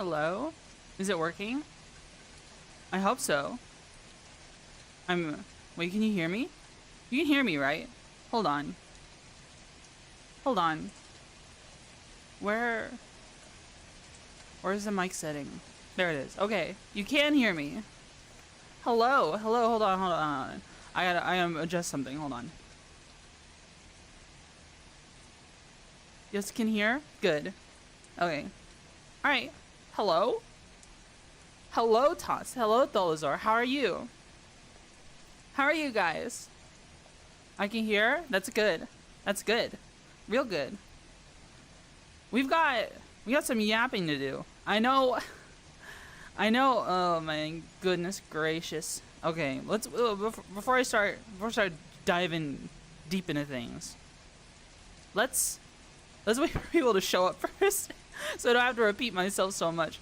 Hello? Is it working? I hope so. Wait, can you hear me? You can hear me, right? Hold on. Hold on. Where's the mic setting? There it is. Okay, you can hear me. Hello, hello, hold on. I am adjust something, hold on. Yes, can hear? Good. Okay. Alright. Hello? Hello, Tots. Hello, Tholazor. How are you? How are you guys? I can hear? That's good. That's good. Real good. We got some yapping to do. I know. Oh my goodness gracious. Okay, let's before I start diving deep into things. Let's wait for people to show up first, so I don't have to repeat myself so much.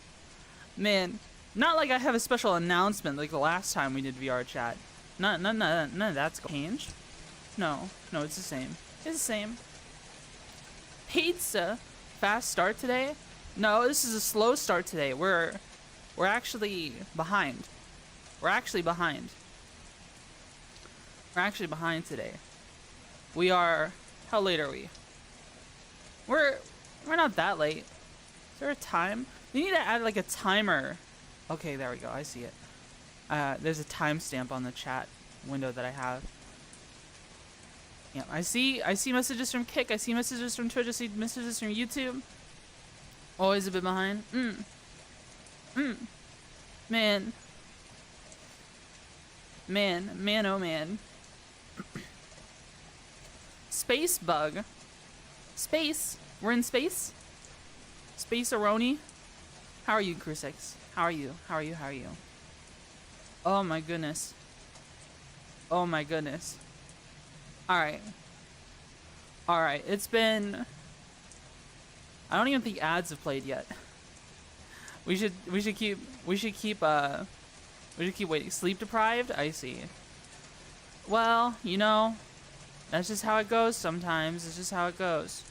Man, not like I have a special announcement like the last time we did VR chat. None of that's changed. No, it's the same. It's the same. Pizza. Fast start today? No, this is a slow start today. We're actually behind. We're actually behind today. We are. How late are we? We're not that late. Is there a time? We need to add like a timer. Okay, there we go. I see it. There's a timestamp on the chat window that I have. Yeah, I see messages from Kick. I see messages from Twitch. I see messages from YouTube. Always a bit behind. Man, oh man. Space bug. Space. We're in space. Space-aroni. How are you, Crucix? How are you? Oh my goodness. Alright. It's been... I don't even think ads have played yet. We should keep waiting. Sleep deprived? I see. Well, you know, that's just how it goes sometimes. It's just how it goes.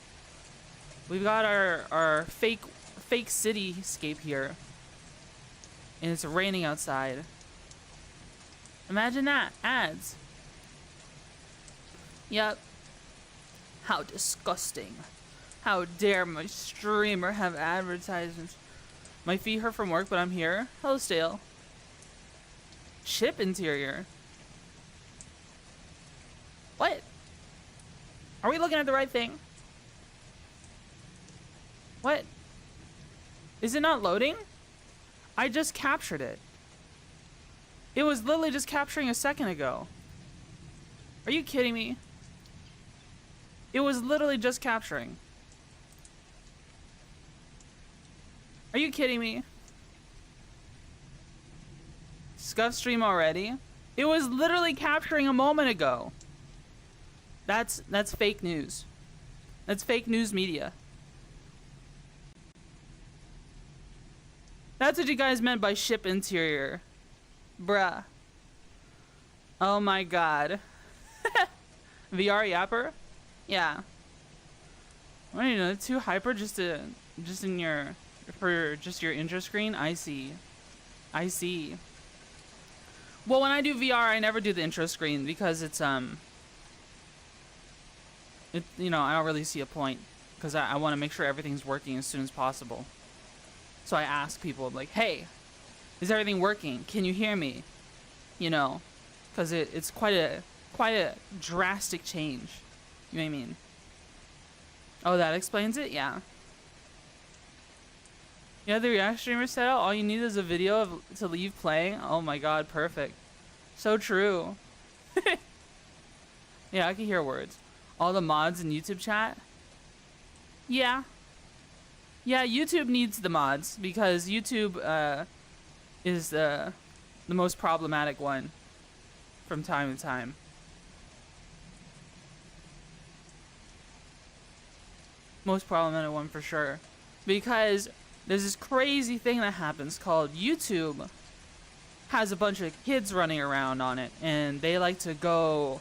We've got our fake cityscape here. And it's raining outside. Imagine that. Ads. Yep. How disgusting. How dare my streamer have advertisements. My feet hurt from work, but I'm here. Hello, Stale. Chip interior. What? Are we looking at the right thing? What? Is it not loading? I just captured it. It was literally just capturing a second ago. Are you kidding me? It was literally just capturing. Are you kidding me? Scuff stream already? It was literally capturing a moment ago. That's fake news. That's fake news media. That's what you guys meant by ship interior. Bruh. Oh my god. VR yapper? Yeah. What do you know, too hyper just in your your intro screen? I see. Well, when I do VR, I never do the intro screen because it's you know, I don't really see a point because I want to make sure everything's working as soon as possible. So I ask people like, "Hey, is everything working? Can you hear me?" You know, because it's quite a drastic change. You know what I mean? Oh, that explains it? Yeah. You have the React streamer set out? All you need is a video to leave playing? Oh my god, perfect. So true. Yeah, I can hear words. All the mods in YouTube chat? Yeah. Yeah, YouTube needs the mods because YouTube is the most problematic one from time to time. Most problematic one for sure. Because there's this crazy thing that happens called YouTube has a bunch of kids running around on it, and they like to go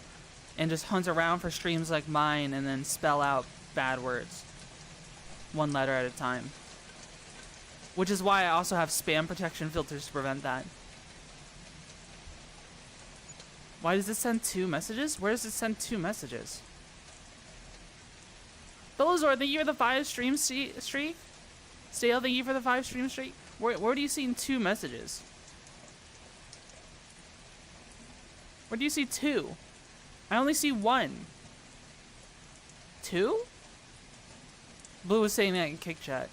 and just hunt around for streams like mine and then spell out bad words. One letter at a time. Which is why I also have spam protection filters to prevent that. Why does it send 2 messages? Where does it send 2 messages? Those are the year the 5 stream streak. Stale, thank you for the 5 stream streak. Where do you see 2 messages? Where do you see 2? I only see 1. 2? Blue was saying that in Kick Chat.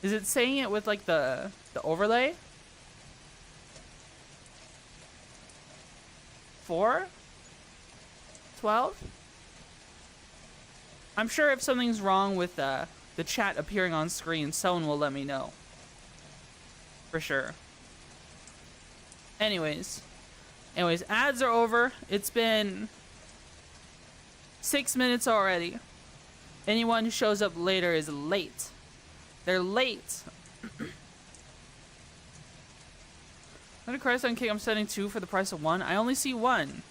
Is it saying it with like the overlay? 4? 12? I'm sure if something's wrong with the chat appearing on screen, someone will let me know. For sure. Anyways, ads are over. It's been 6 minutes already. Anyone who shows up later is late. They're late. Under Christ on Kick, I'm setting 2 for the price of 1. I only see 1.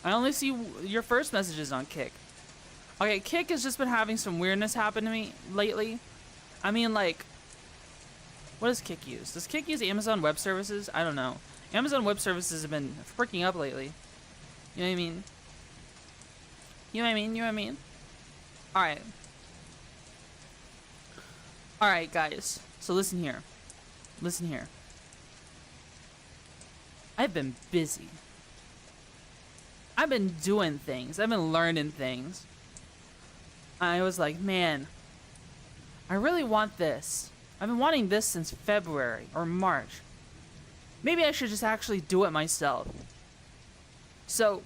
I only see your first messages on Kick. Okay, Kick has just been having some weirdness happen to me lately. I mean, like, what does Kick use? Does Kick use Amazon Web Services? I don't know. Amazon Web Services have been freaking up lately. You know what I mean? You know what I mean? You know what I mean? Alright. Alright, guys. So listen here. Listen here. I've been busy. I've been doing things. I've been learning things. I was like, man, I really want this. I've been wanting this since February or March. Maybe I should just actually do it myself. So,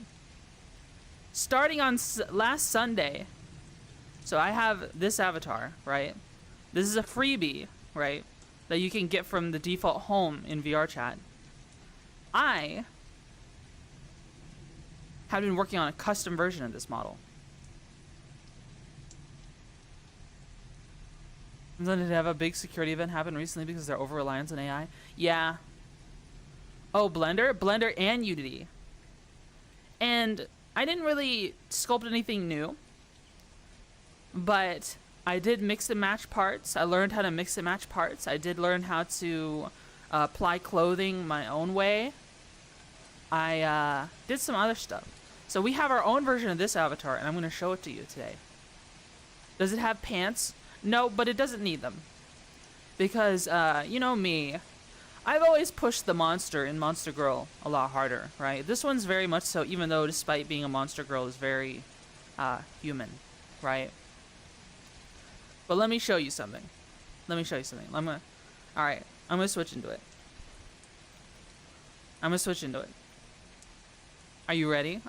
starting on last Sunday, so I have this avatar, right? This is a freebie, right? That you can get from the default home in VR chat. I have been working on a custom version of this model. Did it have a big security event happen recently because they're over-reliance on AI? Yeah. Oh, Blender and Unity. And I didn't really sculpt anything new, but I did mix and match parts. I learned how to mix and match parts. I did learn how to apply clothing my own way. I did some other stuff. So we have our own version of this avatar, and I'm going to show it to you today. Does it have pants? No, but it doesn't need them. Because, you know me, I've always pushed the monster in Monster Girl a lot harder, right? This one's very much so, even though despite being a monster girl, is very human, right? But let me show you something. Alright, I'm gonna switch into it. Are you ready?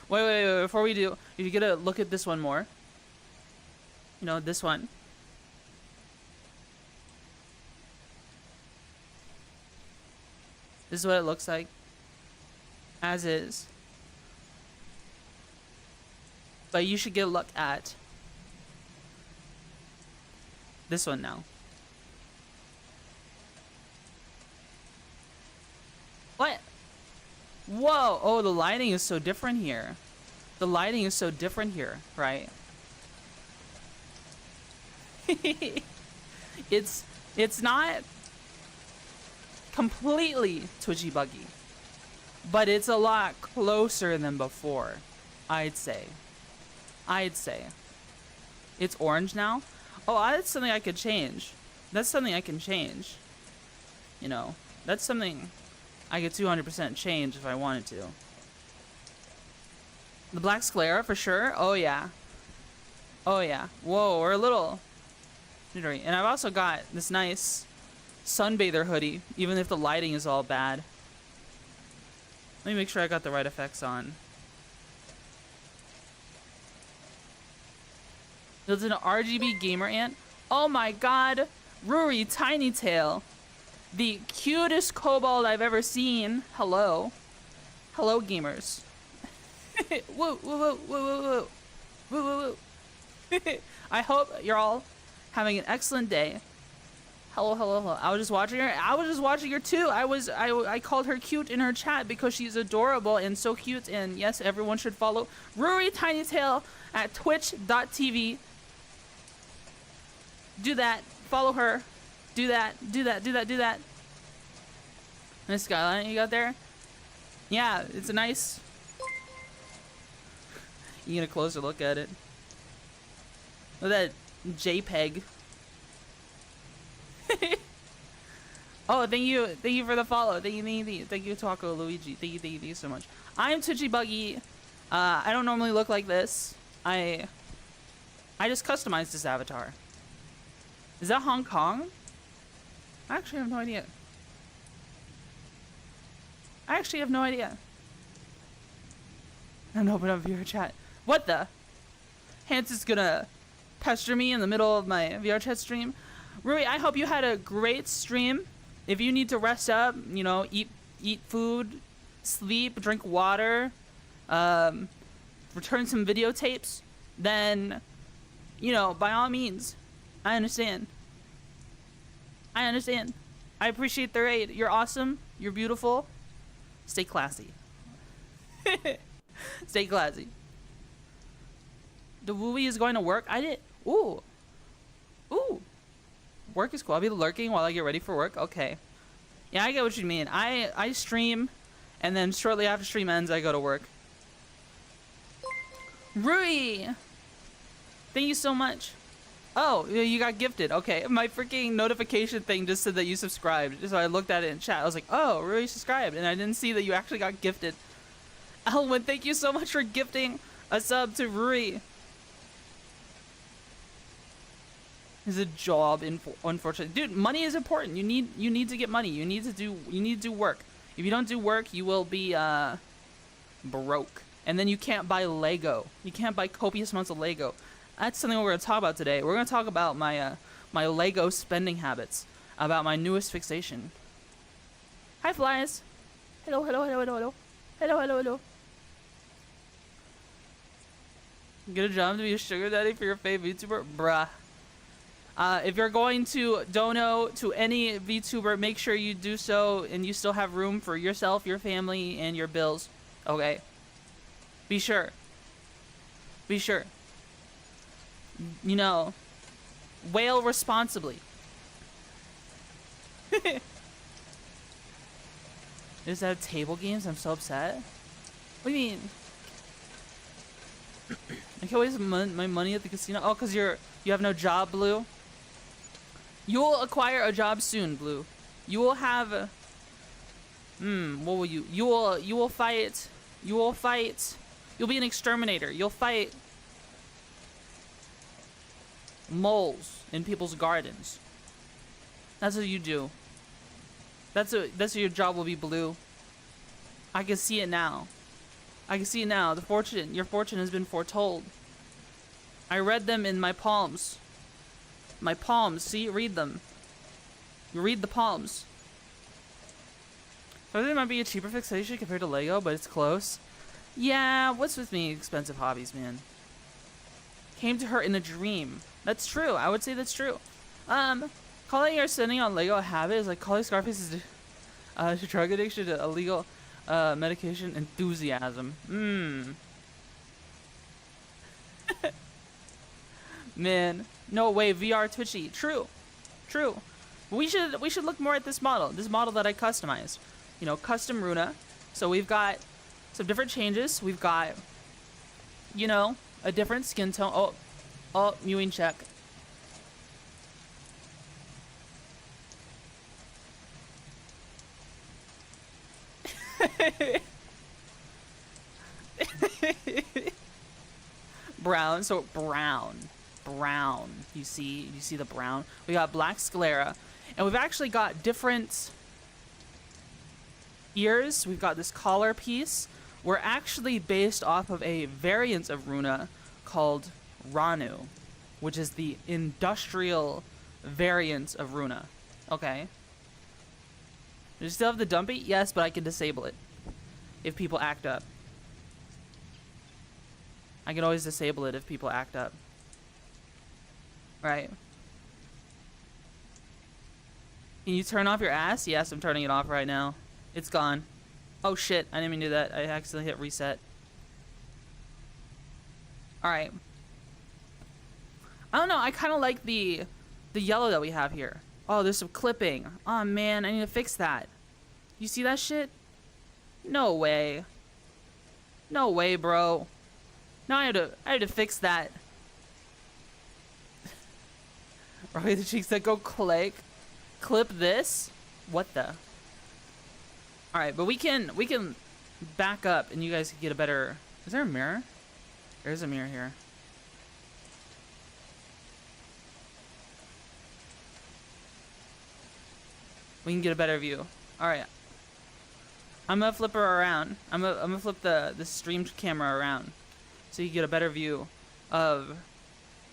Wait, before we do, you get a look at this one more. You know, this one. This is what it looks like. As is. But you should get a look at this one now. What? Whoa! Oh, the lighting is so different here. Right? It's not completely twitchy buggy, but it's a lot closer than before. I'd say it's orange now. Oh, that's something I could change. You know, that's something I could 200% change if I wanted to. The black sclera for sure. Oh yeah. Whoa, we're a little jittery. And I've also got this nice sunbather hoodie, even if the lighting is all bad. Let me make sure I got the right effects on. It's an RGB gamer ant. Oh my god, Ruri Tiny Tail, the cutest kobold I've ever seen. Hello gamers. Woo. I hope you're all having an excellent day. Hello. I was just watching her too. I called her cute in her chat because she's adorable and so cute. And yes, everyone should follow Ruri Tiny Tail at twitch.tv. Do that. Follow her. Do that. Do that. Do that. Do that. Nice skyline you got there. Yeah, it's a nice. You get a closer look at it. Look at that JPEG. Oh, thank you for the follow. Thank you, Taco Luigi. Thank you so much. I am Twitchy Buggy. I don't normally look like this. I just customized this avatar. Is that Hong Kong? I actually have no idea. I'm gonna open up VR chat. What the? Hans is gonna pester me in the middle of my VR chat stream. Rui, I hope you had a great stream. If you need to rest up, you know, eat food, sleep, drink water, return some videotapes, then, you know, by all means, I understand. I appreciate the raid. You're awesome. You're beautiful. Stay classy. Stay classy. The Wooey is going to work. Ooh. Work is cool. I'll be lurking while I get ready for work. Okay. Yeah, I get what you mean. I stream, and then shortly after stream ends, I go to work. Rui! Thank you so much. Oh, you got gifted. Okay. My freaking notification thing just said that you subscribed. So I looked at it in chat. I was like, oh, Rui subscribed. And I didn't see that you actually got gifted. Elwin, thank you so much for gifting a sub to Rui. Is a job, unfortunately. Dude, money is important. You need to get money. You need to do work. If you don't do work, you will be broke. And then you can't buy Lego. You can't buy copious amounts of Lego. That's something we're going to talk about today. We're going to talk about my my Lego spending habits, about my newest fixation. Hi, flies. Hello. Get a job to be a sugar daddy for your fave VTuber? Bruh. If you're going to dono to any VTuber, make sure you do so and you still have room for yourself, your family, and your bills. Okay? Be sure. You know, whale responsibly. Is that table games? I'm so upset. What do you mean? I can't waste my money at the casino. Oh, because you have no job, Blue. You will acquire a job soon, Blue. You will have. What will you? You will fight. You'll be an exterminator. You'll fight moles in people's gardens. That's what you do. That's what your job will be, Blue. I can see it now. Your fortune has been foretold. I read them in my palms. See, read them. You read the palms. I think it might be a cheaper fixation compared to Lego, but it's close. Yeah, what's with me expensive hobbies, man? Came to her in a dream. That's true. I would say that's true. Calling your spending on Lego a habit is like calling Scarface's to drug addiction to illegal medication enthusiasm. Man, no way. VR Twitchy. True. We should look more at this model that I customized. You know, custom Runa. So we've got some different changes. We've got, you know, a different skin tone. Oh, mewing check. Brown. So brown. You see the brown. We got black sclera, and we've actually got different ears. We've got this collar piece. We're actually based off of a variant of Runa called Ranu, which is the industrial variant of Runa. Okay. Do you still have the dumpy? Yes, but I can disable it if people act up. I can always disable it if people act up. Right. Can you turn off your ass? Yes, I'm turning it off right now. It's gone. Oh shit, I didn't even do that. I accidentally hit reset. Alright. I don't know, I kind of like the the yellow that we have here. Oh, there's some clipping. Oh man, I need to fix that. You see that shit? No way. No way, bro. Now I had to fix that. Right, the cheeks that go click. Clip this. What the? All right, but we can back up and you guys can get a better. Is there a mirror? There's a mirror here. We can get a better view. All right. I'm gonna flip her around. I'm gonna flip the streamed camera around, so you get a better view of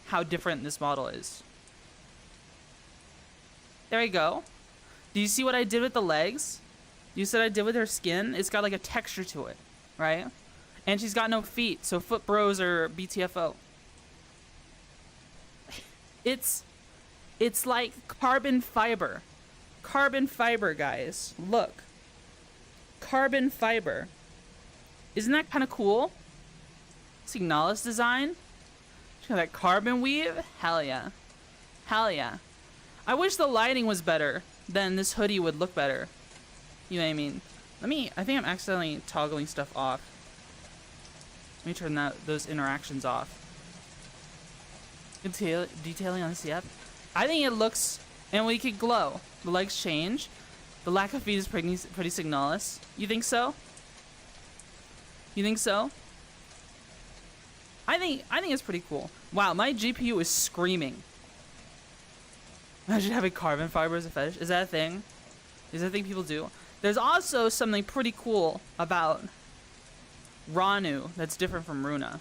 how different this model is. There we go. Do you see what I did with the legs? You said I did with her skin. It's got like a texture to it, right? And she's got no feet, so foot bros are BTFO. It's like carbon fiber. Carbon fiber, guys. Look. Carbon fiber. Isn't that kind of cool? Signalis design. That carbon weave. Hell yeah. Hell yeah. I wish the lighting was better. Then this hoodie would look better. You know what I mean? I think I'm accidentally toggling stuff off. Let me turn those interactions off. Detailing on the CF. I think it looks, and we could glow. The legs change. The lack of feet is pretty signalis. You think so? You think so? I think it's pretty cool. Wow, my GPU is screaming. Imagine having carbon fiber as a fetish. Is that a thing? Is that a thing people do? There's also something pretty cool about Ranu that's different from Runa.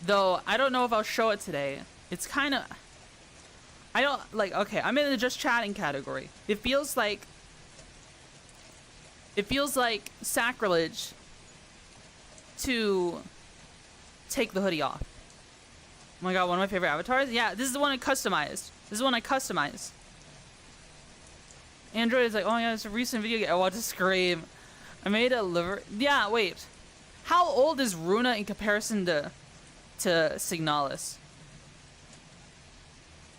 Though, I don't know if I'll show it today. It's kind of... I don't... Like, okay, I'm in the just chatting category. It feels like sacrilege to take the hoodie off. Oh my god, one of my favorite avatars? Yeah, this is the one I customized. This is the one I customized. Android is like, oh yeah, it's a recent video game. I want to scream. I made a liver. Yeah, wait. How old is Runa in comparison to Signalis?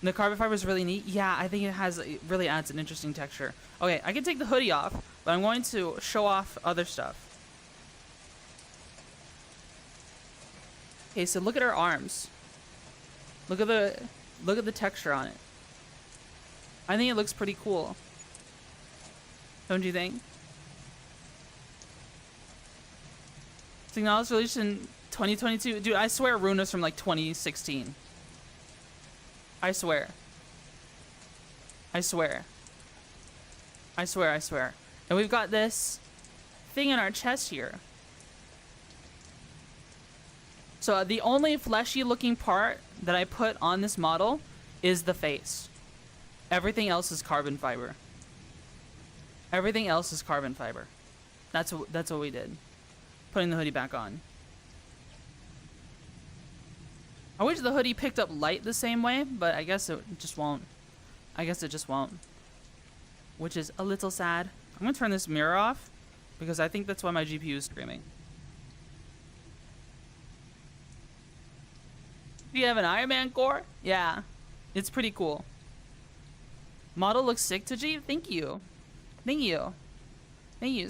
The carbon fiber is really neat. Yeah, I think it really adds an interesting texture. Okay, I can take the hoodie off, but I'm going to show off other stuff. Okay, so look at her arms. Look at the texture on it. I think it looks pretty cool. Don't you think? Signalis released in 2022. Dude, I swear Runa's from like 2016. I swear. I swear. I swear, I swear. And we've got this thing in our chest here. So the only fleshy looking part that I put on this model is the face. Everything else is carbon fiber. Everything else is carbon fiber. That's what we did. Putting the hoodie back on. I wish the hoodie picked up light the same way, but I guess it just won't. I guess it just won't. Which is a little sad. I'm gonna turn this mirror off because I think that's why my GPU is screaming. Do you have an Iron Man core? Yeah. It's pretty cool. Model looks sick, Twitchy. Thank you. Thank you. Thank you.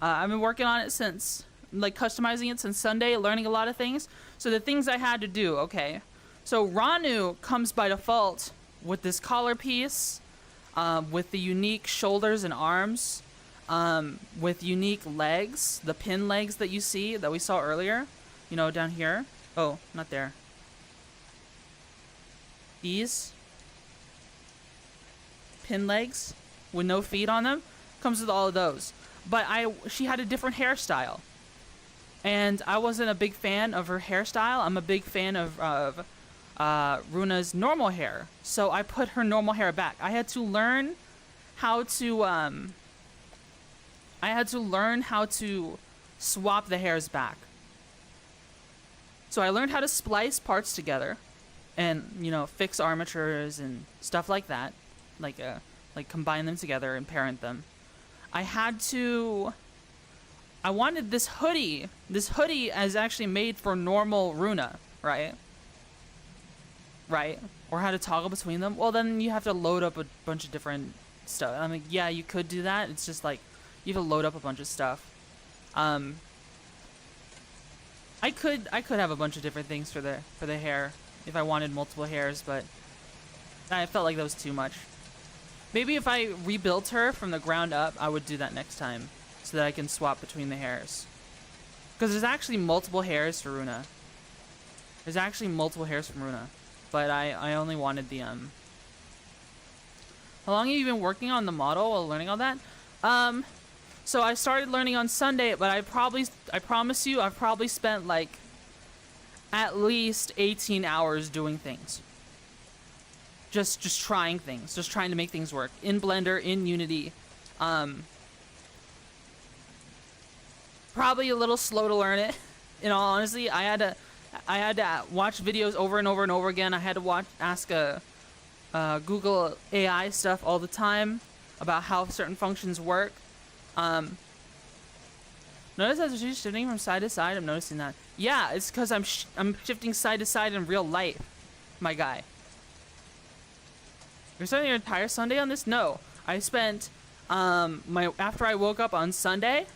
I've been working on it since, like, customizing it since Sunday, learning a lot of things. So the things I had to do, okay. So Ranu comes by default with this collar piece, with the unique shoulders and arms, with unique legs, the pin legs that you see, that we saw earlier, you know, down here. Oh, not there. These pin legs with no feet on them comes with all of those. But she had a different hairstyle, and I wasn't a big fan of her hairstyle. I'm a big fan of Runa's normal hair, so I put her normal hair back. I had to learn how to swap the hairs back. So I learned how to splice parts together, and you know, fix armatures and stuff like that, like combine them together and parent them. I wanted this hoodie. This hoodie is actually made for normal Runa, right? Right? or how to toggle between them, well, then you have to load up a bunch of different stuff. I mean, yeah, you could do that. It's just like you have to load up a bunch of stuff. I could have a bunch of different things for the hair if I wanted multiple hairs, but I felt like that was too much. Maybe if I rebuilt her from the ground up, I would do that next time so that I can swap between the hairs. Because there's actually multiple hairs for Runa. There's actually multiple hairs from Runa. But I only wanted the, How long have you been working on the model while learning all that? So I started learning on Sunday, but I promise you, I've probably spent like at least 18 hours doing things. Just trying things, just trying to make things work in Blender, in Unity. Probably a little slow to learn it. In all honesty, I had to watch videos over and over and over again. I had to ask Google AI stuff all the time about how certain functions work. Notice as she's shifting from side to side. I'm noticing that. Yeah, it's because I'm shifting side to side in real life, my guy. You're spending your entire Sunday on this? No, I spent after I woke up on Sunday.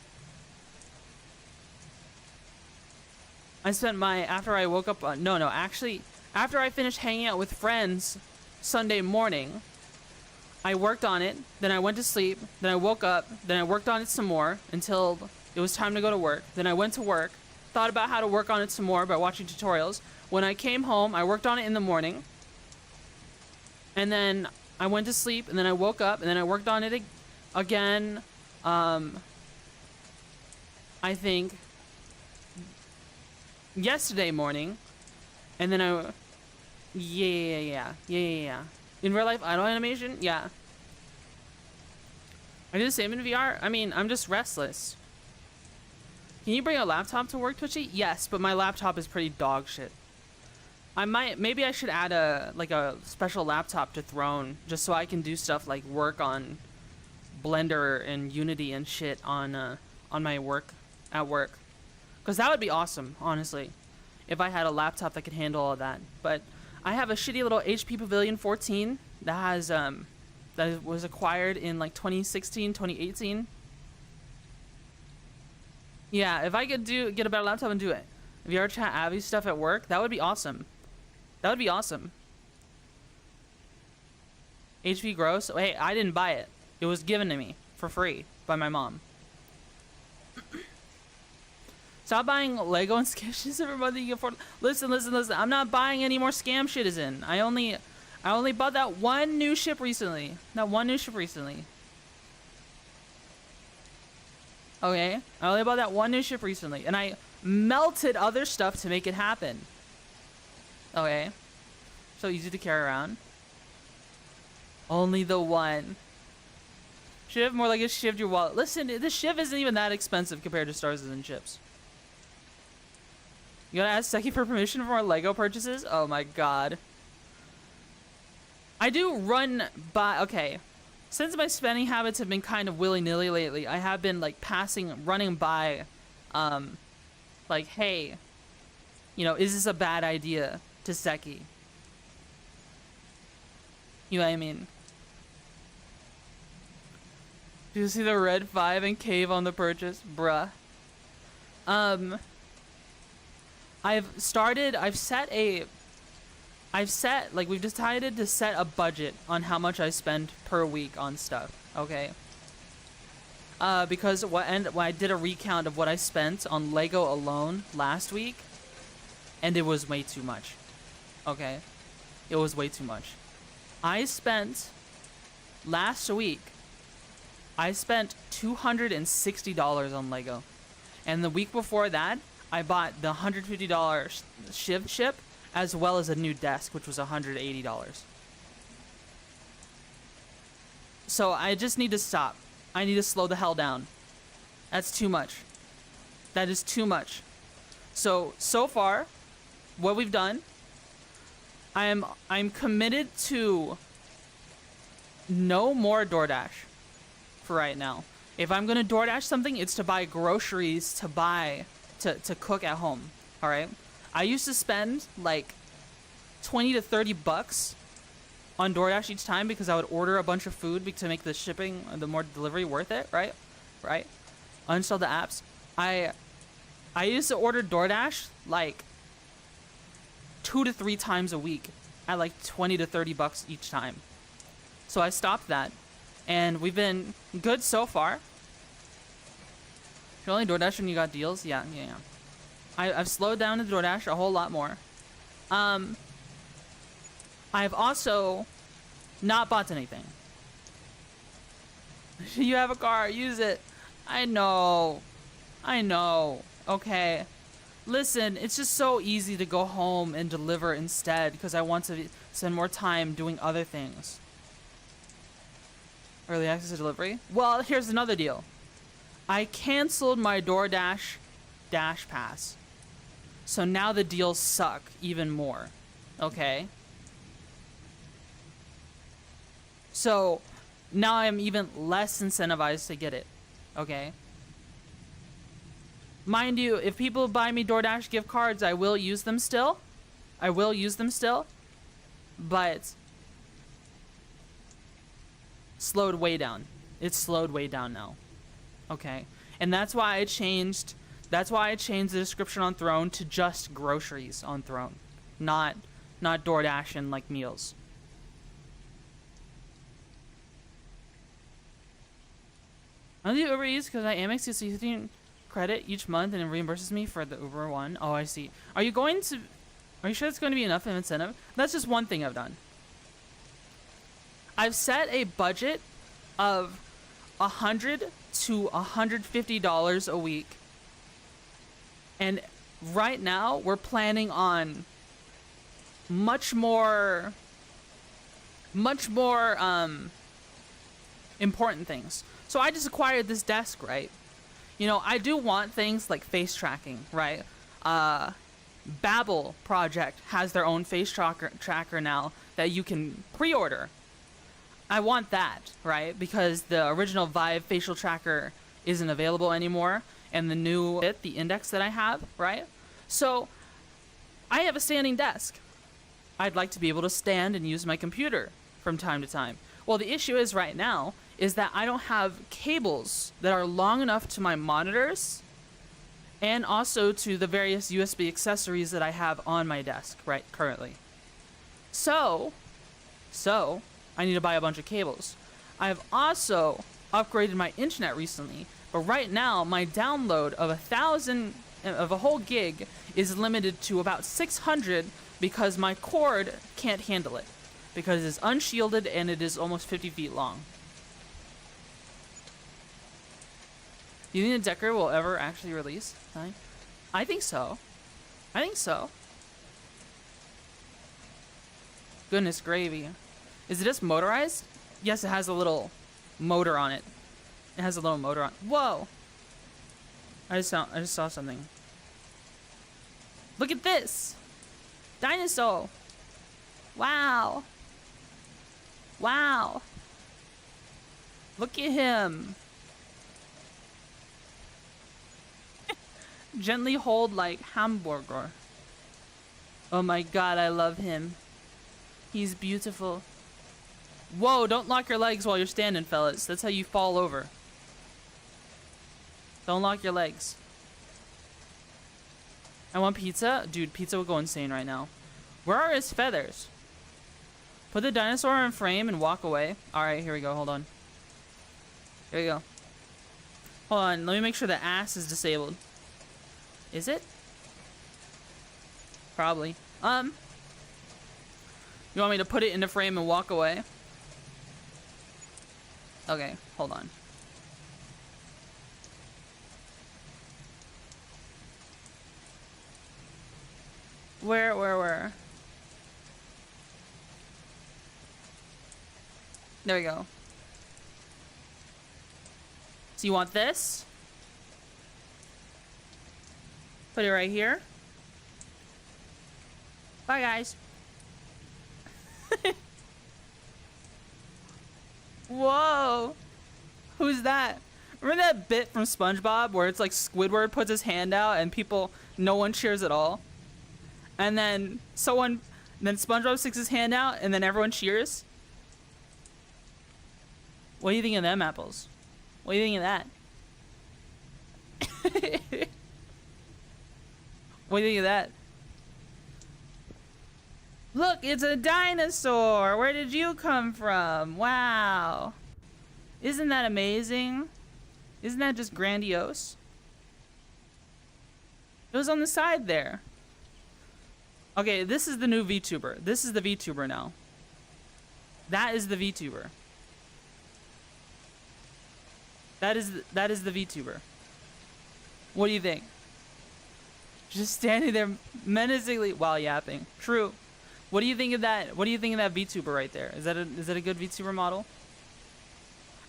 After I woke up on, actually, after I finished hanging out with friends Sunday morning, I worked on it, then I went to sleep, then I woke up, then I worked on it some more until it was time to go to work. Then I went to work, thought about how to work on it some more by watching tutorials. When I came home, I worked on it in the morning, and then I went to sleep, and then I woke up, and then I worked on it again, I think yesterday morning, and then yeah. In real life, idle animation, yeah. I do the same in VR. I mean, I'm just restless. Can you bring a laptop to work, Twitchy? Yes, but my laptop is pretty dog shit. Maybe I should add a special laptop to Throne, just so I can do stuff like work on Blender and Unity and shit on my work at work. Because that would be awesome, honestly, if I had a laptop that could handle all that. But I have a shitty little HP Pavilion 14 that has that was acquired in like 2016, 2018. Yeah, if I could get a better laptop and do it. VR chat Abby stuff at work, that would be awesome. That would be awesome. HP gross. Oh, hey, I didn't buy it. It was given to me for free by my mom. Stop buying Lego and scam shit every month you can afford. Listen. I'm not buying any more scam shit as in. I only bought that one new ship recently. Okay? I only bought that one new ship recently. And I melted other stuff to make it happen. Okay? So easy to carry around. Only the one. Shiv, more like a shivved your wallet. Listen, this shiv isn't even that expensive compared to Stars and Chips. You gotta ask Seki for permission for more Lego purchases? Oh my god. I do run by... Okay. Since my spending habits have been kind of willy-nilly lately, I have been, like, running by, like, hey, you know, is this a bad idea to Seki? You know what I mean? Do you see the red 5 and cave on the purchase? Bruh. We've decided to set a budget on how much I spend per week on stuff, okay? Because when I did a recount of what I spent on Lego alone last week, and it was way too much, okay? It was way too much. Last week, I spent $260 on Lego. And the week before that, I bought the $150 Shiv chip, as well as a new desk, which was $180. So I just need to stop. I need to slow the hell down. That's too much. That is too much. So far, what we've done, I'm committed to no more DoorDash for right now. If I'm gonna DoorDash something, it's to buy groceries to cook at home. All right. I used to spend like $20 to $30 on DoorDash each time because I would order a bunch of food to make the shipping, the more delivery worth it, right? Right? Uninstall the apps. I used to order DoorDash like 2 to 3 times a week at like 20 to 30 bucks each time. So I stopped that, and we've been good so far. You're only DoorDash when you got deals? Yeah. I've slowed down the DoorDash a whole lot more. I've also not bought anything. You have a car, use it. I know. Okay. Listen, it's just so easy to go home and deliver instead because I want to spend more time doing other things. Early access to delivery? Well, here's another deal. I canceled my DoorDash Dash Pass. So now the deals suck even more. Okay? So now I'm even less incentivized to get it. Okay? Mind you, if people buy me DoorDash gift cards, I will use them still. But slowed way down. It's slowed way down now. Okay? And that's why I changed the description on Throne to just groceries on Throne. Not DoorDash and like meals. I do Uber Eats because I Amex gets 15 credit each month and it reimburses me for the Uber one. Oh, I see. Are you sure it's going to be enough of an incentive? That's just one thing I've done. I've set a budget of $100 to $150 a week. And right now we're planning on much more important things. So I just acquired this desk, right? You know, I do want things like face tracking, right? Babbel project has their own face tracker now that you can pre-order. I want that, right? Because the original Vive facial tracker isn't available anymore, and the new the index that I have, right? So I have a standing desk. I'd like to be able to stand and use my computer from time to time. Well, the issue is right now is that I don't have cables that are long enough to my monitors and also to the various USB accessories that I have on my desk right currently. So I need to buy a bunch of cables. I've also upgraded my internet recently, but right now my download of a whole gig is limited to about 600 because my cord can't handle it because it's unshielded and it is almost 50 feet long. Do you think the Decker will ever actually release? I think so. Goodness gravy. Is it just motorized? Yes, it has a little motor on it. Whoa! I just saw something. Look at this! Dinosaur! Wow! Look at him! Gently hold like hamburger. Oh my god, I love him. He's beautiful. Whoa, don't lock your legs while you're standing, fellas. That's how you fall over. Don't lock your legs. I want pizza? Dude, pizza will go insane right now. Where are his feathers? Put the dinosaur in frame and walk away. Alright, here we go. Hold on. Here we go. Hold on. Let me make sure the ass is disabled. Is it? Probably. You want me to put it in the frame and walk away? Okay, hold on. Where? There we go. So you want this? Put it right here. Bye, guys. Whoa. Who's that? Remember that bit from SpongeBob where it's like Squidward puts his hand out and no one cheers at all? And then SpongeBob sticks his hand out and then everyone cheers? What do you think of them apples? What do you think of that? What do you think of that? Look, it's a dinosaur! Where did you come from? Wow. Isn't that amazing? Isn't that just grandiose? It was on the side there. Okay, this is the new VTuber. This is the VTuber now. That is the VTuber. That is the VTuber. What do you think? Just standing there menacingly while yapping. True. What do you think of that? What do you think of that VTuber right there? Is that a good VTuber model?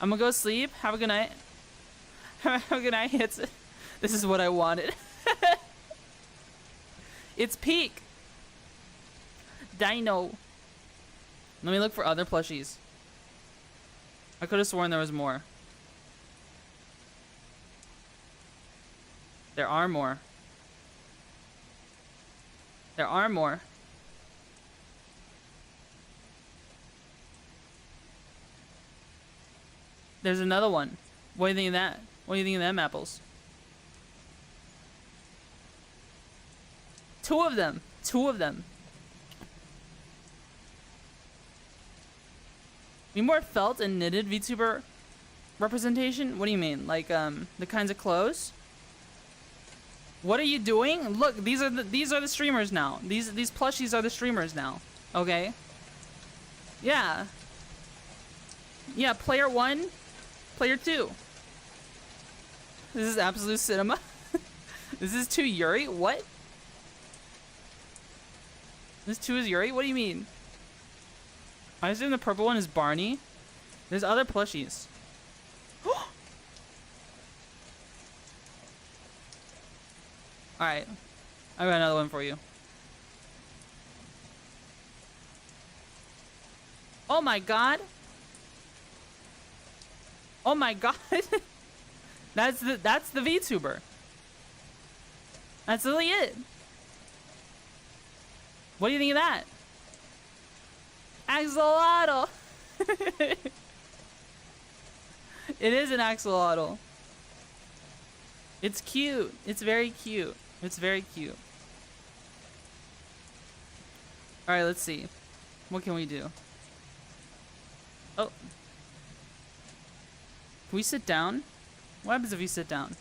I'm gonna go sleep. Have a good night. Have a good night. This is what I wanted. It's peak. Dino. Let me look for other plushies. I could have sworn there was more. There are more. There are more. There's another one. What do you think of that? What do you think of them apples? Two of them. Two of them. Need more felt and knitted VTuber representation? What do you mean? Like the kinds of clothes? What are you doing? Look, these are the streamers now. These plushies are the streamers now. Okay? Yeah. Yeah, player 1, player 2. This is absolute cinema. This is 2 Yuri? What? This 2 is Yuri? What do you mean? I assume the purple one is Barney. There's other plushies. Alright. I got another one for you. Oh my god. Oh my god. That's the VTuber. That's really it. What do you think of that? Axolotl. It is an axolotl. It's cute. It's very cute. It's very cute. Alright, let's see. What can we do? Oh. Can we sit down? What happens if we sit down?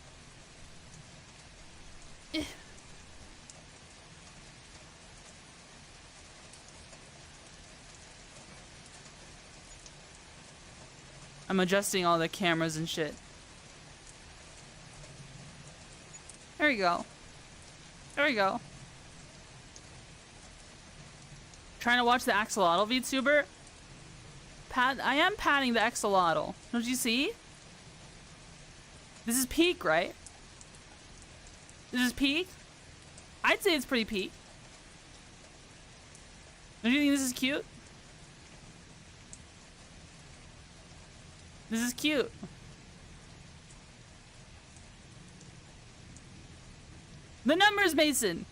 I'm adjusting all the cameras and shit. There we go. There we go. Trying to watch the axolotl VTuber? I am patting the axolotl. Don't you see? This is peak, right? This is peak? I'd say it's pretty peak. Don't you think this is cute? This is cute. The numbers, Mason!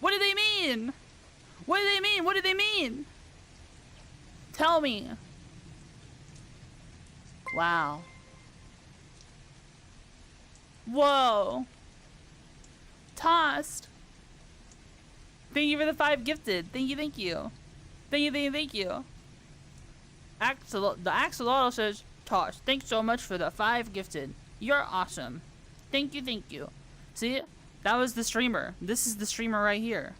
What do they mean? What do they mean? What do they mean? Tell me. Wow. Whoa. Tossed. Thank you for the 5 gifted. Thank you, thank you. Thank you, thank you, thank you. The axolotl says, Toss, thanks so much for the 5 gifted. You're awesome. Thank you, thank you. See? That was the streamer. This is the streamer right here.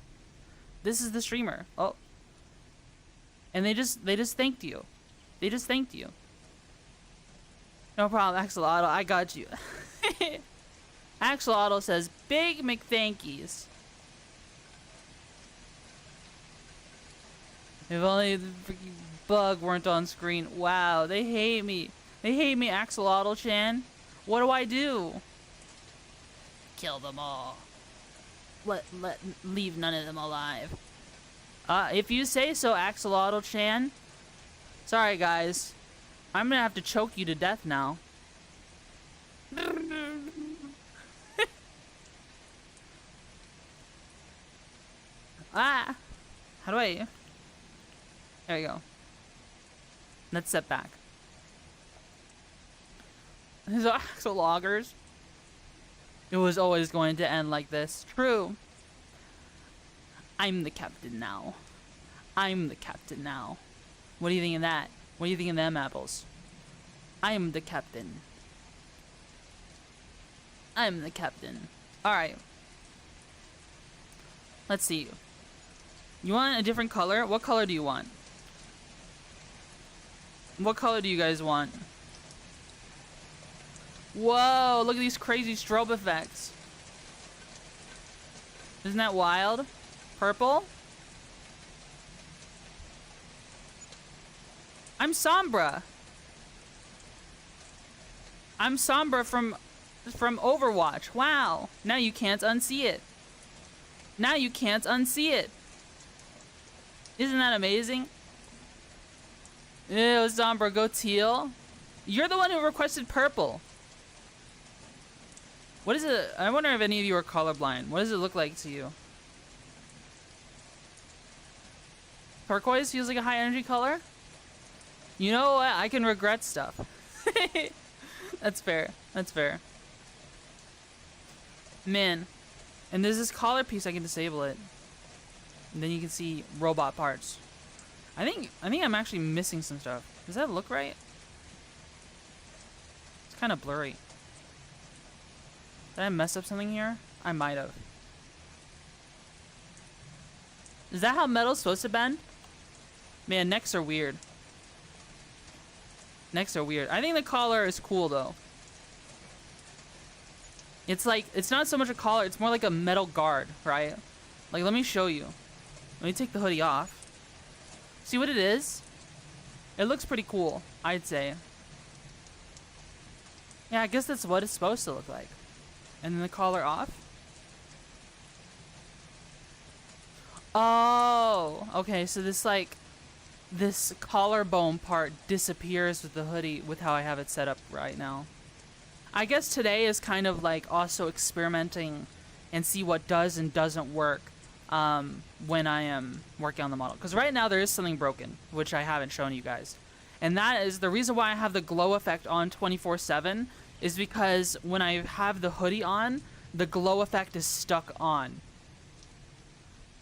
This is the streamer. Oh. And they just thanked you. They just thanked you. No problem, Axolotl. I got you. Axolotl says, Big McThankies. If only the freaking bug weren't on screen. Wow, they hate me. They hate me, Axolotl-chan. What do I do? Kill them all. Leave none of them alive. If you say so, Axolotl-chan. Sorry, guys. I'm gonna have to choke you to death now. Ah! How do I... There we go. Let's step back. His axle loggers. It was always going to end like this. True. I'm the captain now. I'm the captain now. What do you think of that? What do you think of them apples? I'm the captain. I'm the captain. Alright. Let's see. You want a different color? What color do you want? What color do you guys want? Whoa, look at these crazy strobe effects. Isn't that wild? Purple? I'm Sombra. I'm Sombra from Overwatch. Wow. Now you can't unsee it. Now you can't unsee it. Isn't that amazing? Ew, Sombra, go teal. You're the one who requested purple. What is it? I wonder if any of you are colorblind. What does it look like to you? Turquoise feels like a high energy color? You know what? I can regret stuff. That's fair. That's fair. Man. And there's this collar piece, I can disable it. And then you can see robot parts. I think I'm actually missing some stuff. Does that look right? It's kind of blurry. Did I mess up something here? I might have. Is that how metal's supposed to bend? Man, necks are weird. Necks are weird. I think the collar is cool though. It's like, it's not so much a collar, it's more like a metal guard, right? Like, let me show you. Let me take the hoodie off. See what it is? It looks pretty cool, I'd say. Yeah, I guess that's what it's supposed to look like. And then the collar off. Oh, okay, so this collarbone part disappears with the hoodie with how I have it set up right now. I guess today is kind of like also experimenting and see what does and doesn't work when I am working on the model. Because right now there is something broken, which I haven't shown you guys. And that is the reason why I have the glow effect on 24/7 is because when I have the hoodie on, the glow effect is stuck on.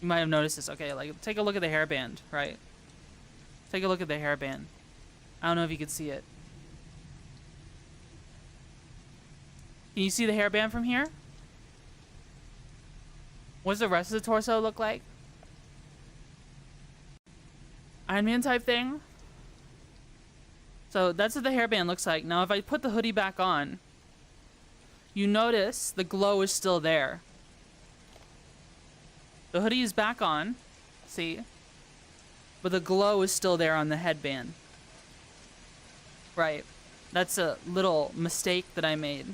You might have noticed this. Okay, like take a look at the hairband, right? Take a look at the hairband. I don't know if you can see it. Can you see the hairband from here? What's the rest of the torso look like? Iron Man type thing. So that's what the hairband looks like. Now if I put the hoodie back on, you notice the glow is still there. The hoodie is back on. See? But the glow is still there on the headband. Right. That's a little mistake that I made.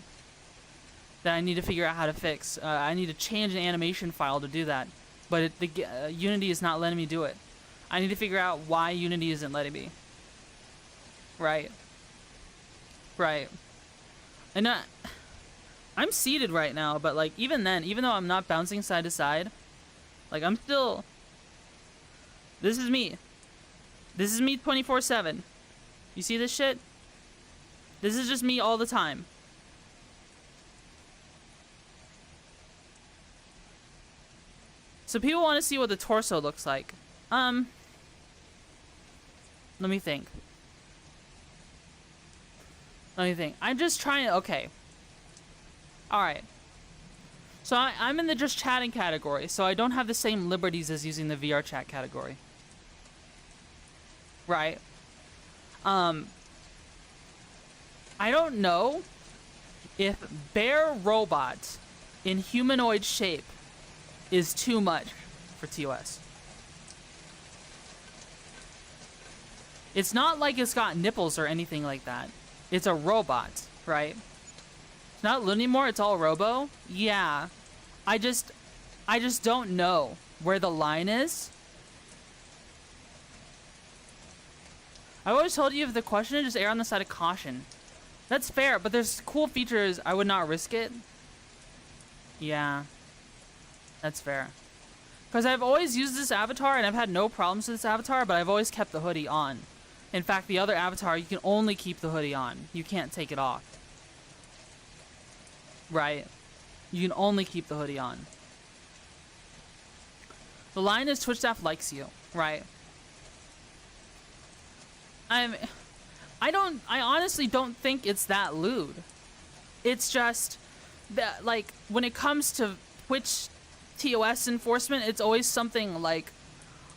That I need to figure out how to fix. I need to change an animation file to do that. But Unity is not letting me do it. I need to figure out why Unity isn't letting me. Right. Right. And I'm seated right now, but like even then, even though I'm not bouncing side to side, like I'm still... This is me. This is me 24/7. You see this shit? This is just me all the time. So people want to see what the torso looks like. Let me think. Let me think. I'm just trying to... Okay. Alright. So I'm in the just chatting category, so I don't have the same liberties as using the VR chat category. Right. I don't know if bear robot in humanoid shape is too much for TOS. It's not like it's got nipples or anything like that. It's a robot, right? It's not Lunimore, it's all robo. Yeah. I just don't know where the line is. I've always told you if the question is just err on the side of caution. That's fair, but there's cool features. I would not risk it. Yeah. That's fair. Because I've always used this avatar and I've had no problems with this avatar, but I've always kept the hoodie on. In fact, the other avatar, you can only keep the hoodie on. You can't take it off. right? You can only keep the hoodie on. The line is Twitch staff likes you, right? I honestly don't think it's that lewd. It's just that, like, when it comes to Twitch TOS enforcement, it's always something like,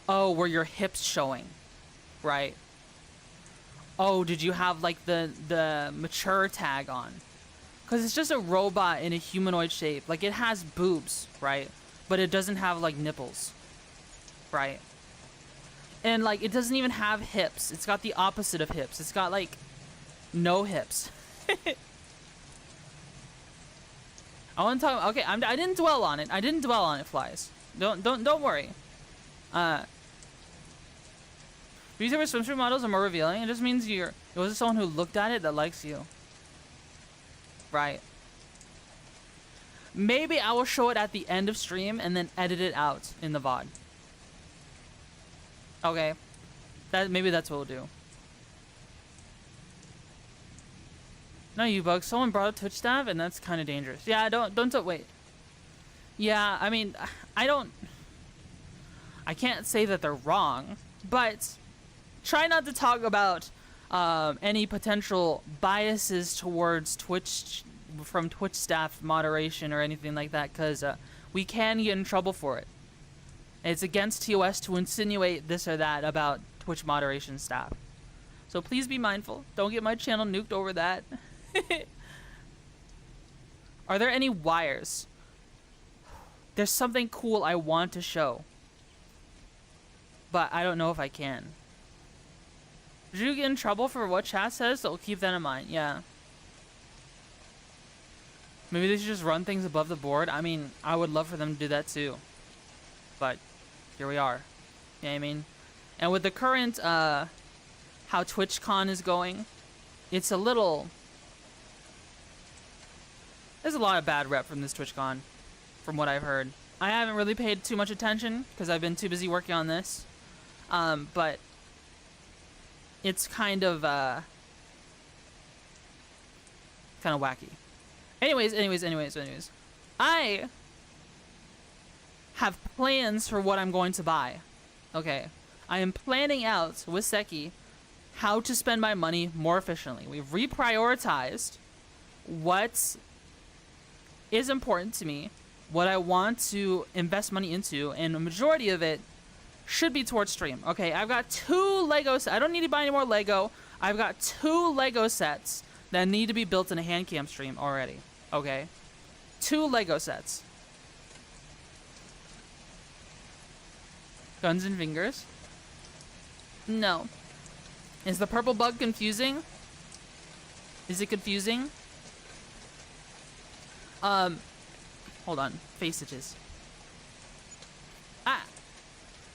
oh, were your hips showing, right? Oh, did you have, like, the mature tag on? Because it's just a robot in a humanoid shape. Like, it has boobs, right? But it doesn't have, like, nipples, right? And, like, it doesn't even have hips. It's got the opposite of hips. It's got, like, no hips. I want to talk. Okay, I didn't dwell on it. I didn't dwell on it, flies. Don't worry. VTuber swimsuit models are more revealing. It just means it was someone who looked at it that likes you. Right. Maybe I will show it at the end of stream and then edit it out in the VOD. Okay. Maybe that's what we'll do. No, you bug. Someone brought up Twitch staff, and that's kind of dangerous. Yeah, don't wait. Yeah, I mean, I can't say that they're wrong, but try not to talk about any potential biases towards Twitch from Twitch staff moderation or anything like that, because we can get in trouble for it. It's against TOS to insinuate this or that about Twitch moderation staff. So please be mindful. Don't get my channel nuked over that. Are there any wires? There's something cool I want to show, but I don't know if I can. Did you get in trouble for what chat says? So keep that in mind. Yeah. Maybe they should just run things above the board. I mean, I would love for them to do that too. But here we are. You know what I mean? And with the current, how TwitchCon is going, it's a little... There's a lot of bad rep from this TwitchCon, from what I've heard. I haven't really paid too much attention, because I've been too busy working on this. But it's kind of wacky. Anyways. I have plans for what I'm going to buy. Okay. I am planning out with Seki how to spend my money more efficiently. We've reprioritized what is important to me, what I want to invest money into, and a majority of it should be towards stream. Okay, I've got 2 Legos. I don't need to buy any more Lego. I've got 2 Lego sets that need to be built in a hand cam stream already. Okay, 2 Lego sets. Guns and fingers. No. Is the purple bug confusing? Is it confusing? Hold on. Faceages. Ah!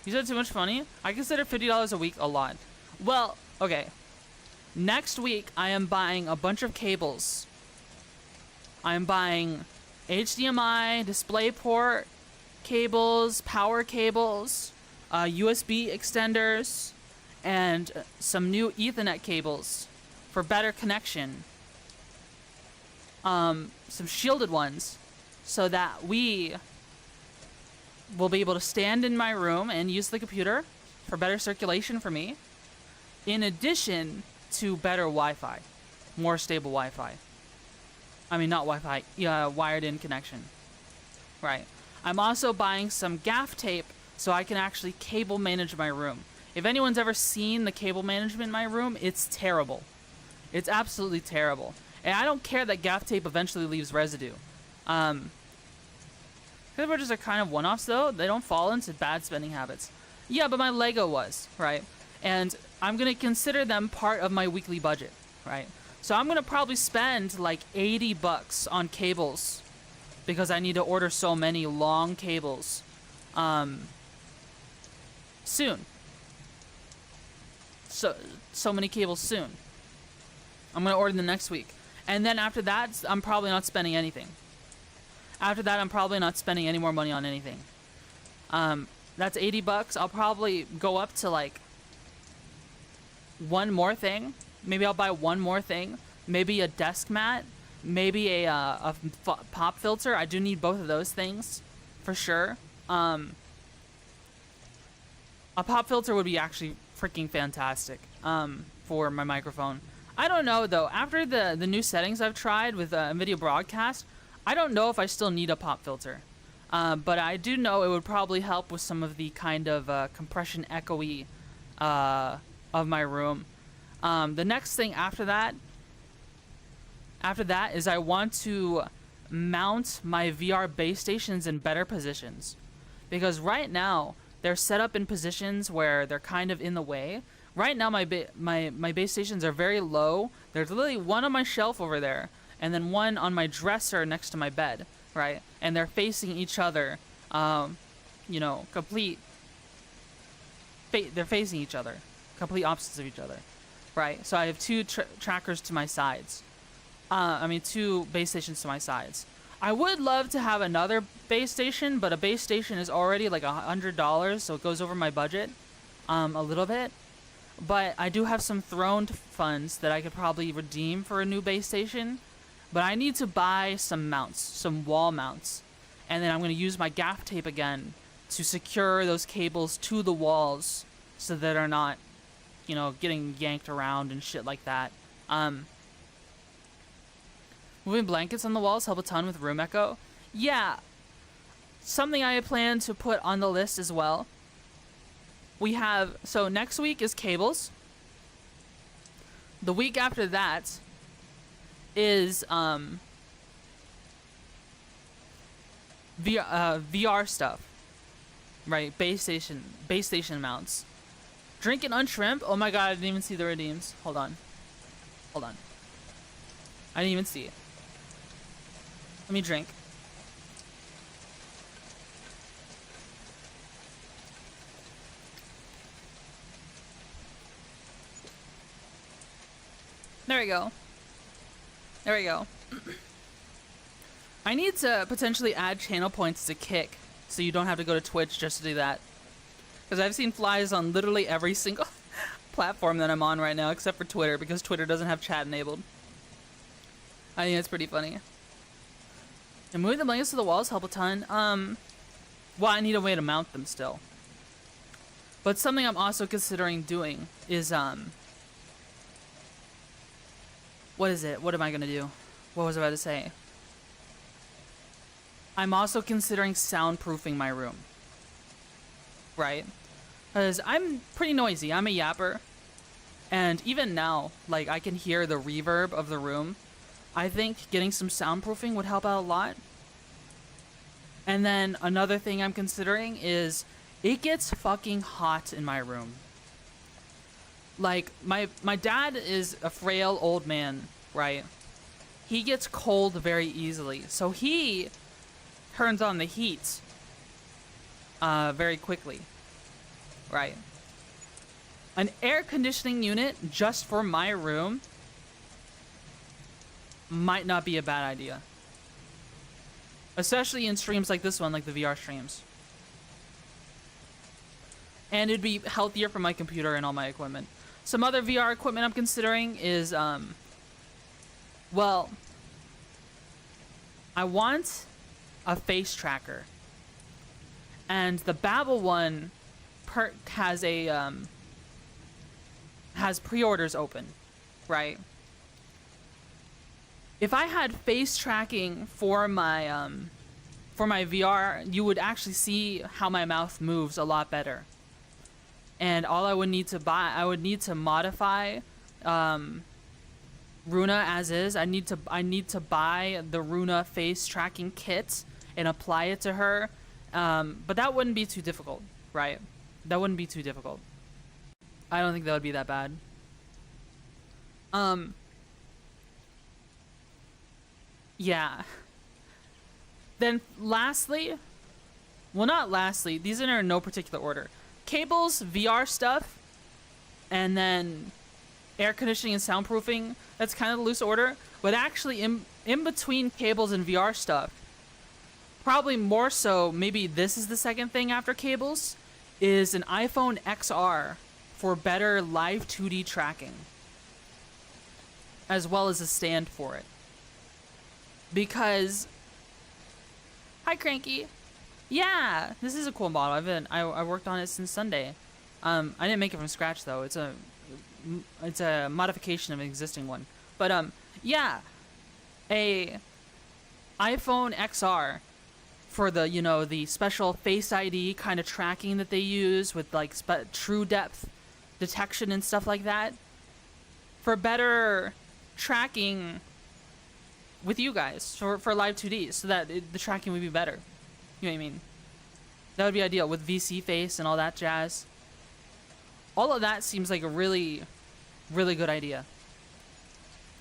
You said too much funny? I consider $50 a week a lot. Well, okay. Next week, I am buying a bunch of cables. I'm buying HDMI, DisplayPort cables, power cables, USB extenders, and some new Ethernet cables for better connection. Some shielded ones, so that we will be able to stand in my room and use the computer for better circulation for me, in addition to better Wi-Fi, more stable Wi-Fi. I mean, not Wi-Fi, wired in connection. Right. I'm also buying some gaff tape so I can actually cable manage my room. If anyone's ever seen the cable management in my room, it's terrible. It's absolutely terrible. And I don't care that gaff tape eventually leaves residue. Privileges are kind of one-offs, though. They don't fall into bad spending habits. Yeah, but my Lego was, right? And I'm going to consider them part of my weekly budget, right? So I'm going to probably spend like $80 on cables because I need to order so many long cables soon. So many cables soon. I'm going to order them next week. And then after that, I'm probably not spending anything. After that, I'm probably not spending any more money on anything. That's $80. I'll probably go up to like one more thing. Maybe I'll buy one more thing. Maybe a desk mat. maybe a pop filter. I do need both of those things for sure. A pop filter would be actually freaking fantastic for my microphone. I don't know though. After the new settings I've tried with NVIDIA Broadcast, I don't know if I still need a pop filter. But I do know it would probably help with some of the kind of compression echoey of my room. The next thing after that is I want to mount my VR base stations in better positions. Because right now, they're set up in positions where they're kind of in the way. Right now, my base stations are very low. There's literally one on my shelf over there, and then one on my dresser next to my bed, right? And they're facing each other, you know, they're facing each other, complete opposites of each other, right? So I have two trackers to my sides. Two base stations to my sides. I would love to have another base station, but a base station is already like $100, so it goes over my budget a little bit. But I do have some thrown funds that I could probably redeem for a new base station. But I need to buy some mounts, some wall mounts. And then I'm going to use my gaff tape again to secure those cables to the walls so that they're not, you know, getting yanked around and shit like that. Moving blankets on the walls help a ton with room echo. Yeah, something I plan to put on the list as well. So next week is cables. The week after that is VR stuff, right? Base station mounts. Drink and unshrimp. Oh my god, I didn't even see the redeems. Hold on. I didn't even see it. Let me drink. There we go. I need to potentially add channel points to Kick, so you don't have to go to Twitch just to do that. Because I've seen flies on literally every single platform that I'm on right now, except for Twitter, because Twitter doesn't have chat enabled. I think it's pretty funny. And moving the blankets to the walls help a ton. Well, I need a way to mount them still. But something I'm also considering doing is, what is it? What am I gonna do? What was I about to say? I'm also considering soundproofing my room. Right? Because I'm pretty noisy. I'm a yapper. And even now, like, I can hear the reverb of the room. I think getting some soundproofing would help out a lot. And then another thing I'm considering is it gets fucking hot in my room. Like, my dad is a frail old man, right? He gets cold very easily. So he turns on the heat very quickly, right? An air conditioning unit just for my room might not be a bad idea. Especially in streams like this one, like the VR streams. And it'd be healthier for my computer and all my equipment. Some other VR equipment I'm considering is, well, I want a face tracker. And the Babel one has pre-orders open, right? If I had face tracking for my VR, you would actually see how my mouth moves a lot better. And all I would need to buy, I would need to modify Runa as is. I need to buy the Runa face tracking kit and apply it to her. But that wouldn't be too difficult, right? That wouldn't be too difficult. I don't think that would be that bad. Yeah. Then lastly, well, not lastly, these are in no particular order. Cables, VR stuff, and then air conditioning and soundproofing. That's kind of the loose order. But actually, in between cables and VR stuff, probably more so, maybe this is the second thing after cables, is an iPhone XR for better live 2D tracking, as well as a stand for it. because hi Cranky. Yeah, this is a cool model. I worked on it since Sunday. I didn't make it from scratch though. It's a modification of an existing one. But yeah, a iPhone XR for the, you know, the special Face ID kind of tracking that they use with like true depth detection and stuff like that, for better tracking with you guys for live 2D, so that the tracking would be better. You know what I mean? That would be ideal with VC face and all that jazz. All of that seems like a really, really good idea.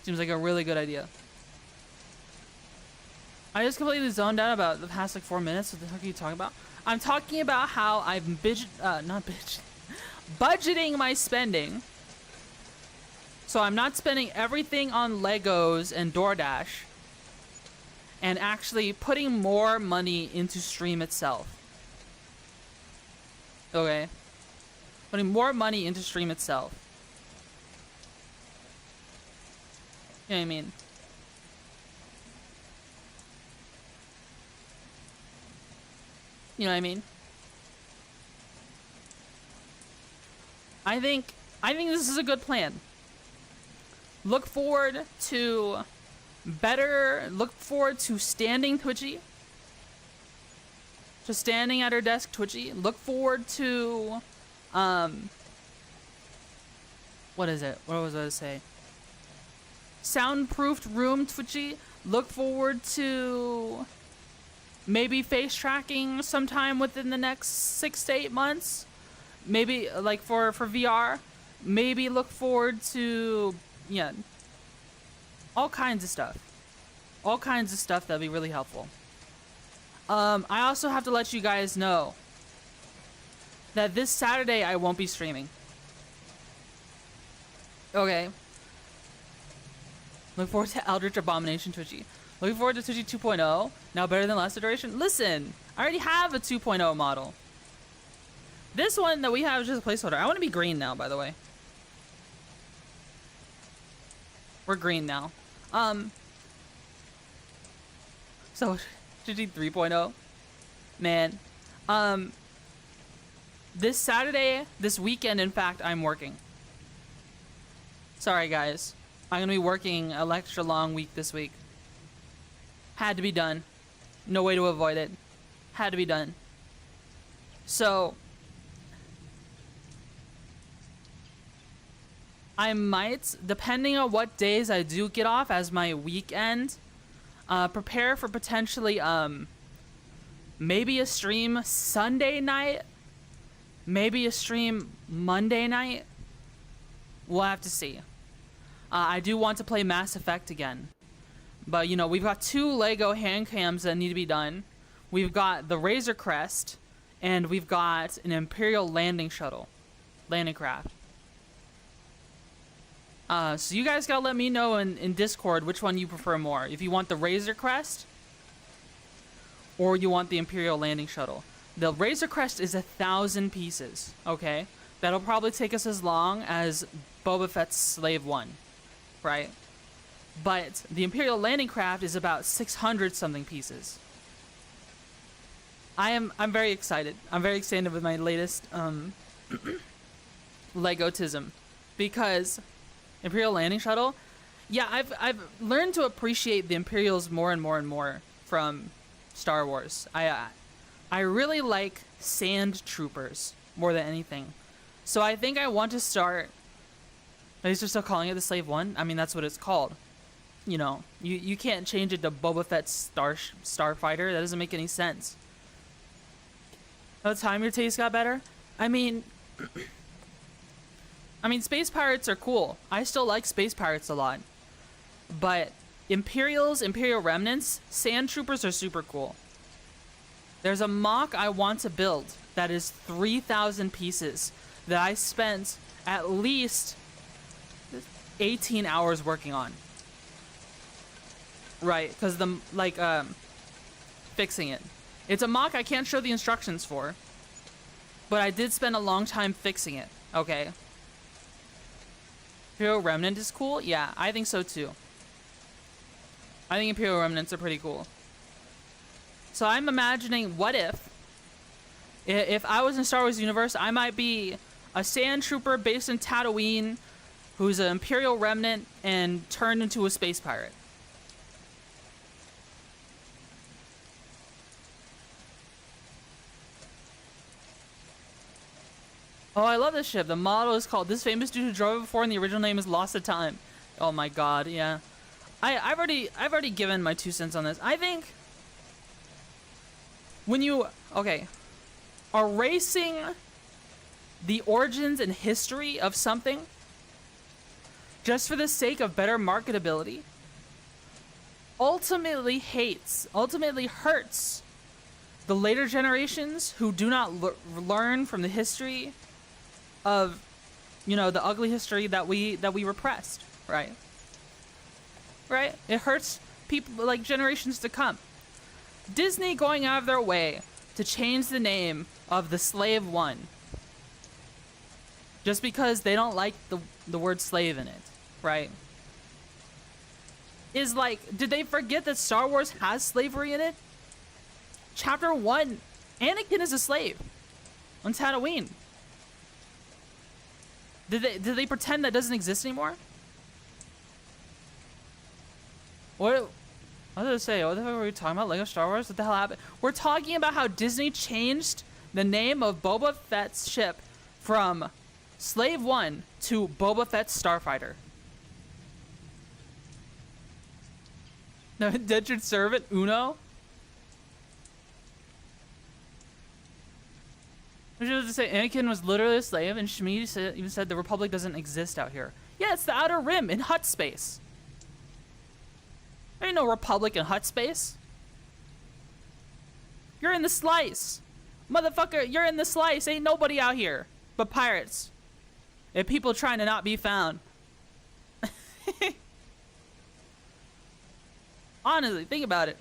Seems like a really good idea. I just completely zoned out about the past like 4 minutes. What the heck are you talking about? I'm talking about how I'm budgeting my spending. So I'm not spending everything on Legos and DoorDash, and actually putting more money into stream itself. Okay? Putting more money into stream itself. You know what I mean? You know what I mean? I think this is a good plan. Look forward to standing Twitchy. To standing at her desk Twitchy. Look forward to what is it? What was I to say? Soundproofed room Twitchy. Look forward to maybe face tracking sometime within the next 6 to 8 months. Maybe like for VR. Maybe look forward to, yeah, all kinds of stuff. All kinds of stuff that'll be really helpful. I also have to let you guys know that this Saturday I won't be streaming. Okay. Look forward to Eldritch Abomination Twitchy. Looking forward to Twitchy 2.0. Now better than last iteration. Listen, I already have a 2.0 model. This one that we have is just a placeholder. I want to be green now, by the way. We're green now. So Twitchy 3.0. Man. This Saturday, this weekend, in fact, I'm working. Sorry, guys. I'm gonna be working an extra long week this week. Had to be done. No way to avoid it. Had to be done. So I might, depending on what days I do get off as my weekend, prepare for potentially maybe a stream Sunday night, maybe a stream Monday night. We'll have to see. I do want to play Mass Effect again. But, you know, we've got 2 Lego hand cams that need to be done. We've got the Razor Crest, and we've got an Imperial landing shuttle. Landing craft. So you guys gotta let me know in Discord which one you prefer more. If you want the Razor Crest, or you want the Imperial landing shuttle. The Razor Crest is 1,000 pieces, okay? That'll probably take us as long as Boba Fett's Slave 1, right? But the Imperial landing craft is about 600 something pieces. I'm very excited. I'm very excited with my latest Legotism, because Imperial landing shuttle, yeah, I've learned to appreciate the Imperials more and more and more from Star Wars. I really like sand troopers more than anything. So I think I want to start. At least they're still calling it the Slave 1. I mean, that's what it's called. You know, you can't change it to Boba Fett's Starfighter. That doesn't make any sense. By the time your taste got better, I mean, space pirates are cool. I still like space pirates a lot. But Imperials, Imperial remnants, sand troopers are super cool. There's a mock I want to build that is 3,000 pieces that I spent at least 18 hours working on. Right, because fixing it. It's a mock I can't show the instructions for, but I did spend a long time fixing it, okay? Imperial Remnant is cool? Yeah, I think so too. I think Imperial remnants are pretty cool. So I'm imagining, what if I was in Star Wars universe, I might be a sand trooper based in Tatooine who's an Imperial remnant and turned into a space pirate. Oh, I love this ship. The model is called This Famous Dude Who Drove It Before, and the original name is Lost of Time. Oh my god, yeah. I've already given my 2 cents on this. I think when you erasing the origins and history of something just for the sake of better marketability ultimately hurts the later generations who do not learn from the history of, you know, the ugly history that we repressed, right? Right? It hurts people, like, generations to come. Disney going out of their way to change the name of the Slave One just because they don't like the word slave in it, right? Is like, did they forget that Star Wars has slavery in it? Chapter 1, Anakin is a slave on Tatooine. Did they pretend that doesn't exist anymore? What did I say? What the fuck were we talking about? Lego Star Wars? What the hell happened? We're talking about how Disney changed the name of Boba Fett's ship from Slave One to Boba Fett's Starfighter. No, indentured servant, Uno? I was just to say, Anakin was literally a slave, and Shmi even said the Republic doesn't exist out here. Yeah, it's the Outer Rim in Hut space. There ain't no Republic in Hut space. You're in the slice. Motherfucker, you're in the slice. Ain't nobody out here but pirates. And people trying to not be found. Honestly, think about it.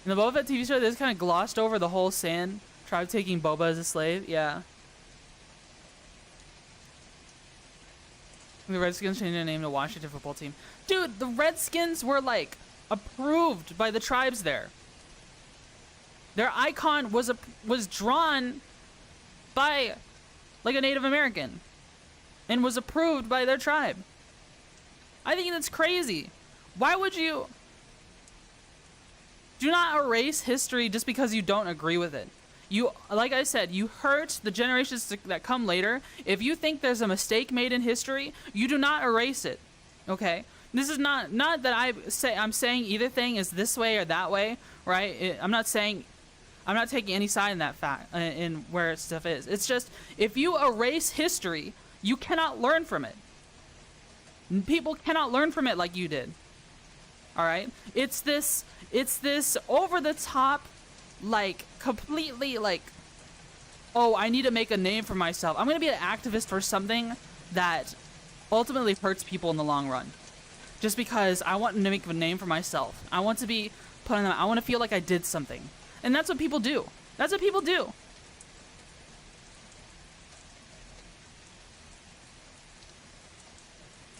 In the Boba Fett TV show, this kind of glossed over the whole Sand tribe taking Boba as a slave. Yeah. The Redskins changed their name to Washington football team. Dude, the Redskins were, like, approved by the tribes there. Their icon was drawn by, like, a Native American. And was approved by their tribe. I think that's crazy. Why would you... Do not erase history just because you don't agree with it. You, like I said, you hurt the generations that come later. If you think there's a mistake made in history, you do not erase it. Okay? This is not that I'm saying either thing is this way or that way, right? I'm not taking any side in that fact in where stuff is. It's just, if you erase history, you cannot learn from it. People cannot learn from it like you did. All right? It's this over the top, like, completely, like, oh, I need to make a name for myself. I'm going to be an activist for something that ultimately hurts people in the long run. Just because I want to make a name for myself. I want to be put on. I want to feel like I did something. And that's what people do. That's what people do.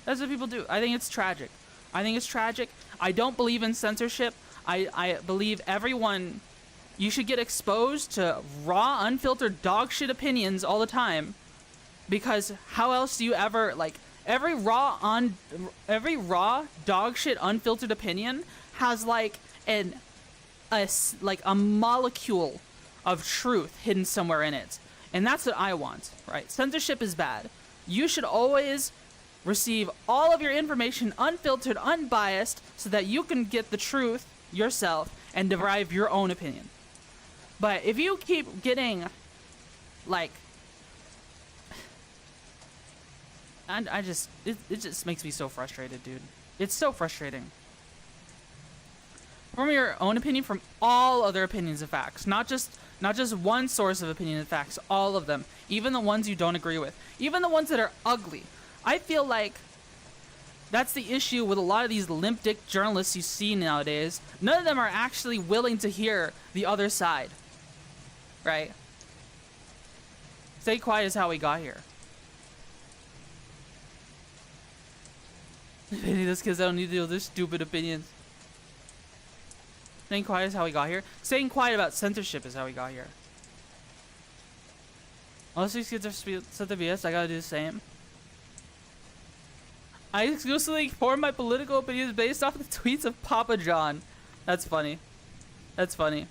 That's what people do. I think it's tragic. I think it's tragic. I don't believe in censorship. I believe everyone, you should get exposed to raw, unfiltered dog shit opinions all the time. Because how else do you ever, like, every raw dog shit unfiltered opinion has, like, a molecule of truth hidden somewhere in it. And that's what I want, right? Censorship is bad. You should always receive all of your information unfiltered, unbiased, so that you can get the truth yourself and derive your own opinion. But if you keep getting, like, it just makes me so frustrated, dude. It's so frustrating. From your own opinion, from all other opinions and facts, not just one source of opinion and facts, all of them, even the ones you don't agree with, even the ones that are ugly. I feel like that's the issue with a lot of these limp dick journalists you see nowadays. None of them are actually willing to hear the other side, right? Stay quiet is how we got here. Those kids don't need to deal with their stupid opinions. Staying quiet is how we got here. Staying quiet about censorship is how we got here. Unless these kids are set to BS, I gotta do the same. I exclusively form my political opinions based off the tweets of Papa John. That's funny. That's funny.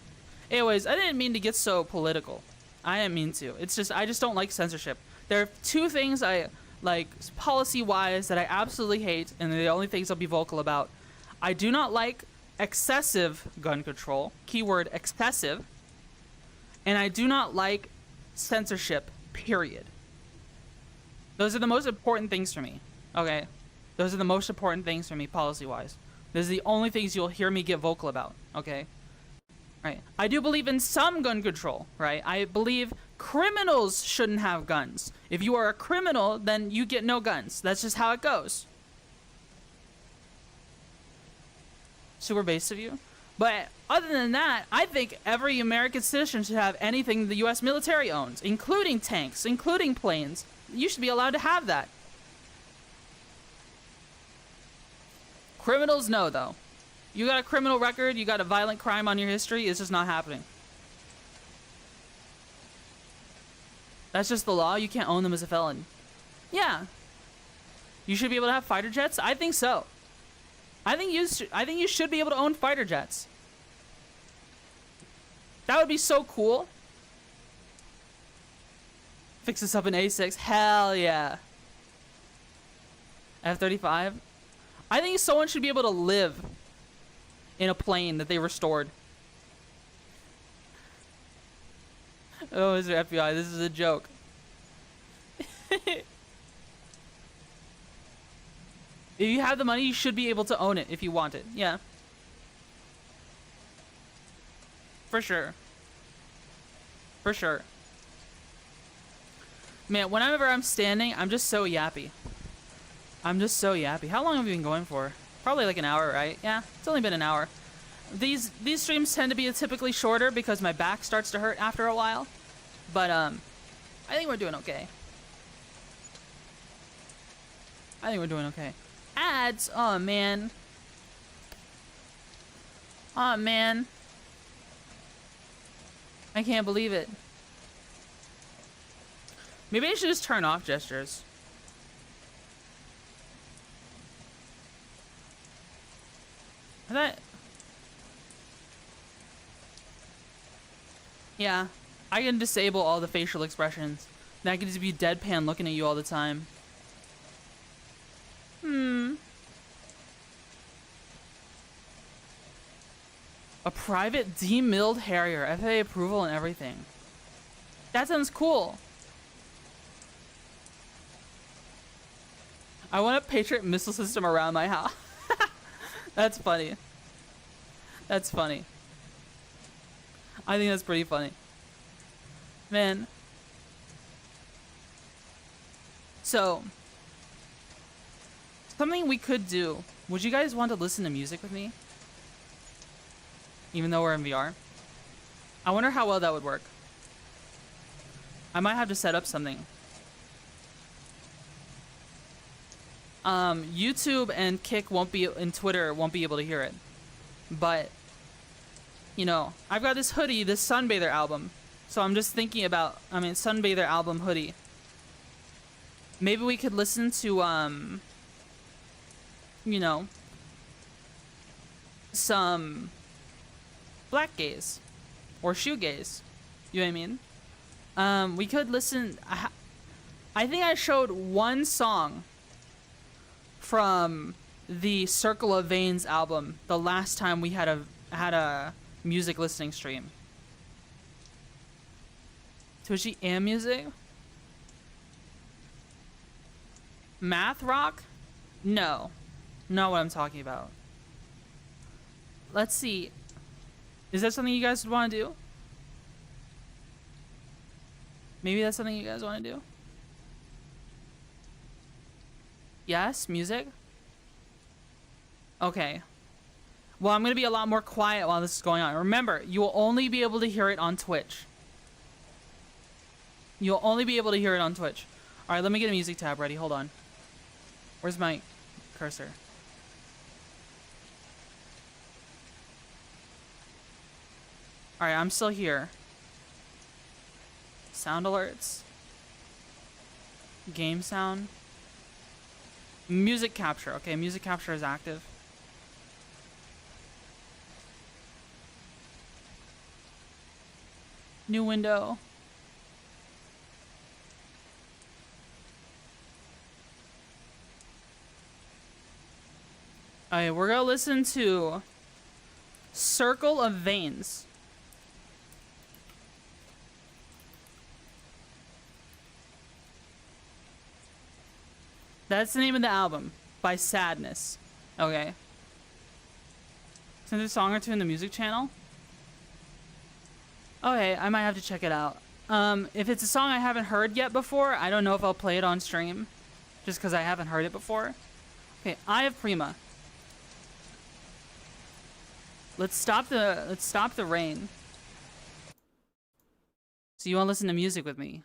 Anyways, I didn't mean to get so political. I didn't mean to. It's just, I just don't like censorship. There are two things I like policy-wise that I absolutely hate, and they're the only things I'll be vocal about. I do not like excessive gun control. Keyword excessive. And I do not like censorship, period. Those are the most important things for me. Okay? Those are the most important things for me, policy-wise. Those are the only things you'll hear me get vocal about. Okay? Right. I do believe in some gun control, right? I believe criminals shouldn't have guns. If you are a criminal, then you get no guns. That's just how it goes. Super base of you. But other than that, I think every American citizen should have anything the U.S. military owns, including tanks, including planes. You should be allowed to have that. Criminals, no, though. You got a criminal record, you got a violent crime on your history, it's just not happening. That's just the law. You can't own them as a felon. Yeah. You should be able to have fighter jets? I think so. I think you should be able to own fighter jets. That would be so cool. Fix this up in A6. Hell yeah. F-35. I think someone should be able to live in a plane that they restored. Oh, Mr. FBI, this is a joke. If you have the money, you should be able to own it if you want it. Yeah. For sure. For sure. Man, whenever I'm standing, I'm just so yappy. I'm just so yappy. How long have we been going for? Probably like an hour, right? Yeah, it's only been an hour. These streams tend to be typically shorter because my back starts to hurt after a while. But I think we're doing okay. I think we're doing okay. Ads? Oh man. Oh man. I can't believe it. Maybe I should just turn off gestures. Yeah, I can disable all the facial expressions. Then I can just be deadpan looking at you all the time. A private demilled Harrier, FAA approval and everything. That sounds cool. I want a Patriot missile system around my house. That's funny. That's funny. I think that's pretty funny. Man. So, something we could do. Would you guys want to listen to music with me? Even though we're in VR? I wonder how well that would work. I might have to set up something. YouTube and Kick won't be, and Twitter won't be able to hear it. But, you know, I've got this hoodie, this Sunbather album. So I'm just thinking about, Sunbather album hoodie. Maybe we could listen to, you know, some black gaze or shoegaze. You know what I mean? We could listen. I think I showed one song from the Circle of Veins album the last time we had a music listening stream. Twitchy and music? Math rock? No. Not what I'm talking about. Let's see. Is that something you guys would want to do? Maybe that's something you guys want to do? Yes? Music? Okay. Well, I'm going to be a lot more quiet while this is going on. Remember, you will only be able to hear it on Twitch. You'll only be able to hear it on Twitch. All right, let me get a music tab ready. Hold on. Where's my cursor? All right, I'm still here. Sound alerts. Game sound. Music capture. Okay, music capture is active. New window. Alright, we're gonna listen to Circle of Veins. That's the name of the album by Sadness. Okay. Is there a song or two in the music channel? Okay, I might have to check it out. If it's a song I haven't heard yet before, I don't know if I'll play it on stream. Just because I haven't heard it before. Okay, Eye of Prima. Let's stop the rain. So you want to listen to music with me?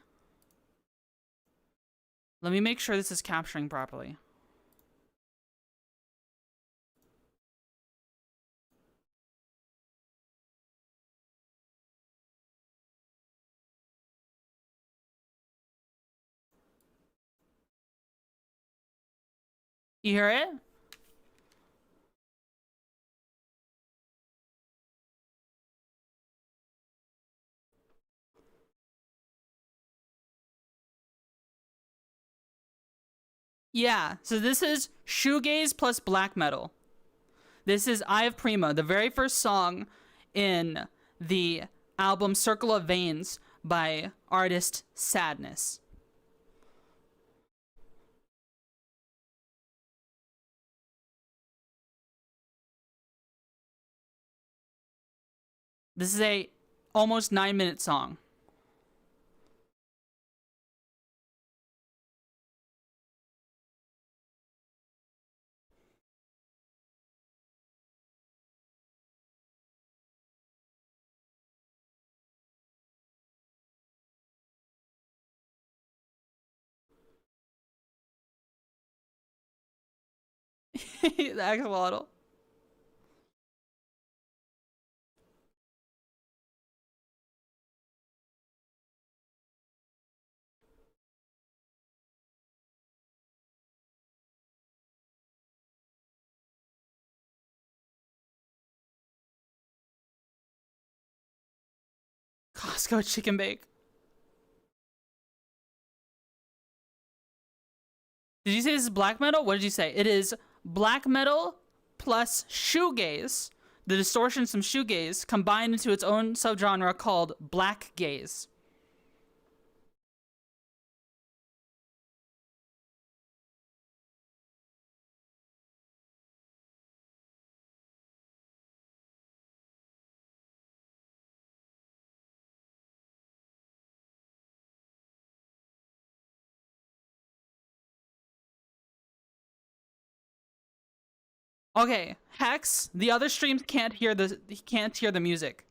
Let me make sure this is capturing properly. You hear it? Yeah, so this is shoegaze plus black metal. This is Eye of Prima, the very first song in the album Circle of Veins by artist Sadness. This is a almost 9-minute song. The axolotl. Costco chicken bake. Did you say this is black metal? What did you say? It is black metal plus shoegaze, the distortions from shoegaze, combined into its own subgenre called black gaze. Okay, Hex, the other streams can't hear the music.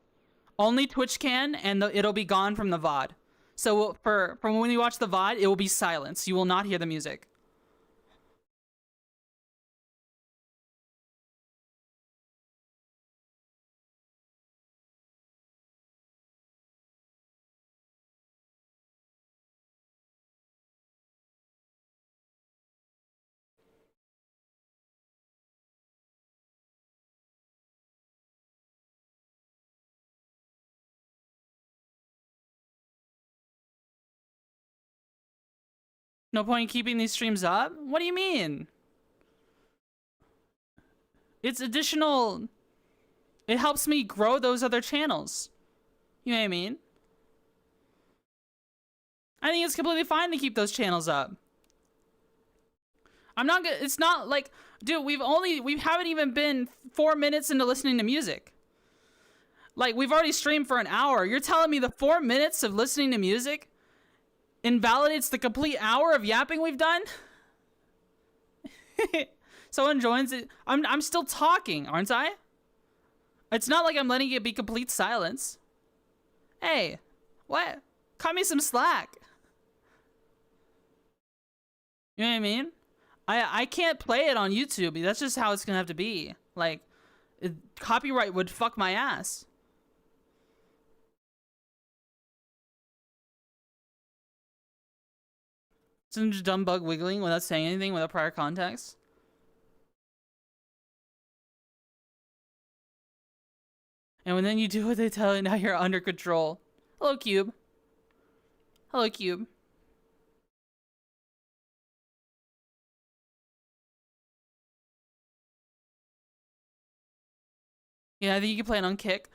Only Twitch can, and it'll be gone from the VOD. So for when you watch the VOD, it will be silence. You will not hear the music. No point in keeping these streams up? What do you mean? It's additional. It helps me grow those other channels. You know what I mean? I think it's completely fine to keep those channels up. I'm not gonna, it's not like, dude, we haven't even been 4 minutes into listening to music. Like, we've already streamed for an hour. You're telling me the 4 minutes of listening to music invalidates the complete hour of yapping we've done? Someone joins it. I'm still talking, aren't I? It's not like I'm letting it be complete silence. Hey, what? Cut me some slack. You know what I mean? I can't play it on YouTube. That's just how it's gonna have to be. Like, copyright would fuck my ass. Isn't just dumb bug wiggling without saying anything without prior context? And when then you do what they tell you, now you're under control. Hello, Cube. Hello, Cube. Yeah, I think you can play it on Kick.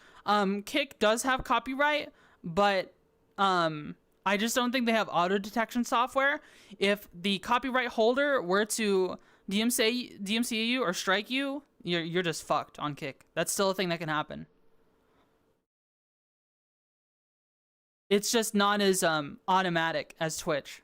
Kick does have copyright, but I just don't think they have auto detection software. If the copyright holder were to DMCA you or strike you, you're just fucked on Kick. That's still a thing that can happen. It's just not as automatic as Twitch.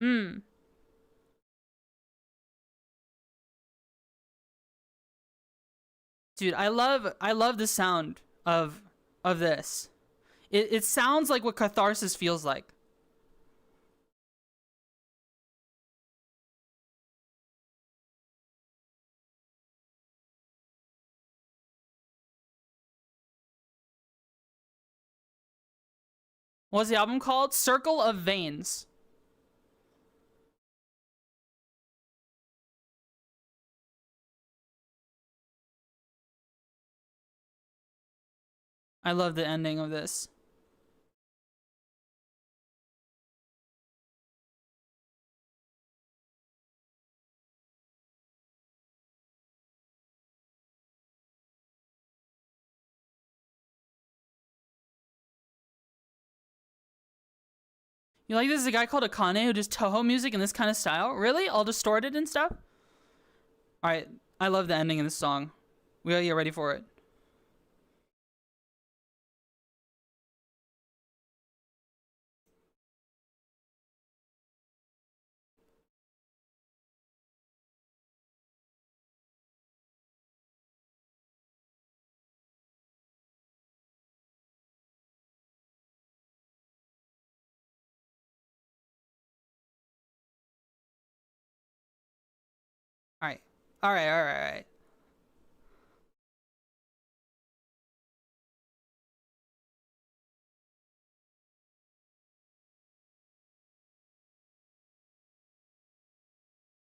Hmm. Dude, I love the sound of this. It sounds like what catharsis feels like. What was the album called? Circle of Veins. I love the ending of this. You like this? Is a guy called Akane who does Toho music in this kind of style? Really? All distorted and stuff? Alright, I love the ending of this song. We gotta get ready for it. Alright. Alright.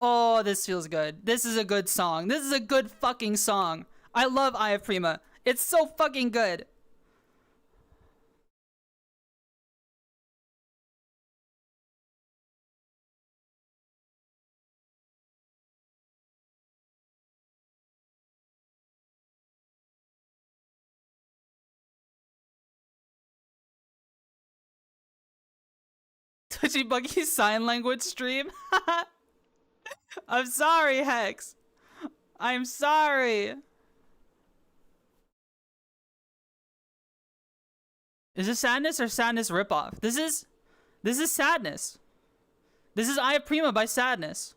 Oh, this feels good. This is a good song. This is a good fucking song. I love Eye of Prima. It's so fucking good. Twitchy Buggy sign language stream. I'm sorry, Hex. I'm sorry. Is this Sadness or Sadness ripoff? This is Sadness. This is Eye of Prima by Sadness.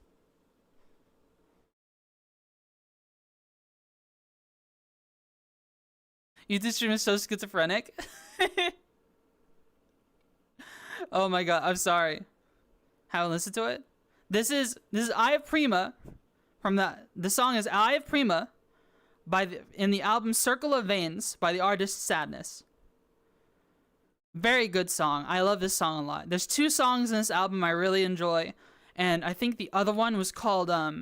YouTube stream is so schizophrenic. Oh my god, I'm sorry. Haven't listened to it. This is Eye of Prima from the song is Eye of Prima in the album Circle of Veins by the artist Sadness. Very good song. I love this song a lot. There's 2 songs in this album I really enjoy, and I think the other one was called I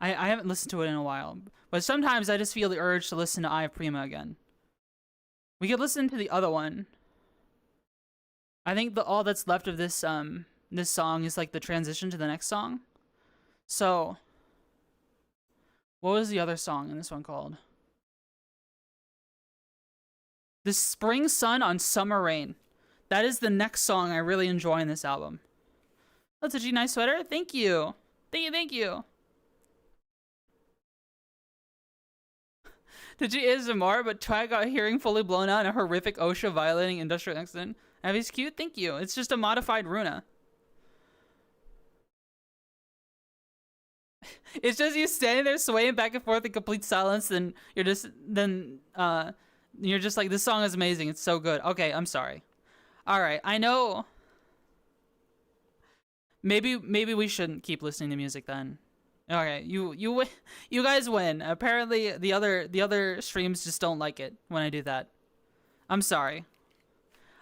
haven't listened to it in a while, but sometimes I just feel the urge to listen to Eye of Prima again. We could listen to the other one. I think all that's left of this this song is like the transition to the next song. So, what was the other song in this one called? The Spring Sun on Summer Rain. That is the next song I really enjoy in this album. That's a nice sweater. Thank you. Thank you. Did you ASMR, but Try got hearing fully blown out in a horrific OSHA violating industrial accident? Abby's cute. Thank you. It's just a modified Runa. It's just you standing there swaying back and forth in complete silence, and you're just like, this song is amazing. It's so good. Okay, I'm sorry. All right, I know. Maybe we shouldn't keep listening to music then. Okay, you guys win. Apparently the other streams just don't like it when I do that. I'm sorry.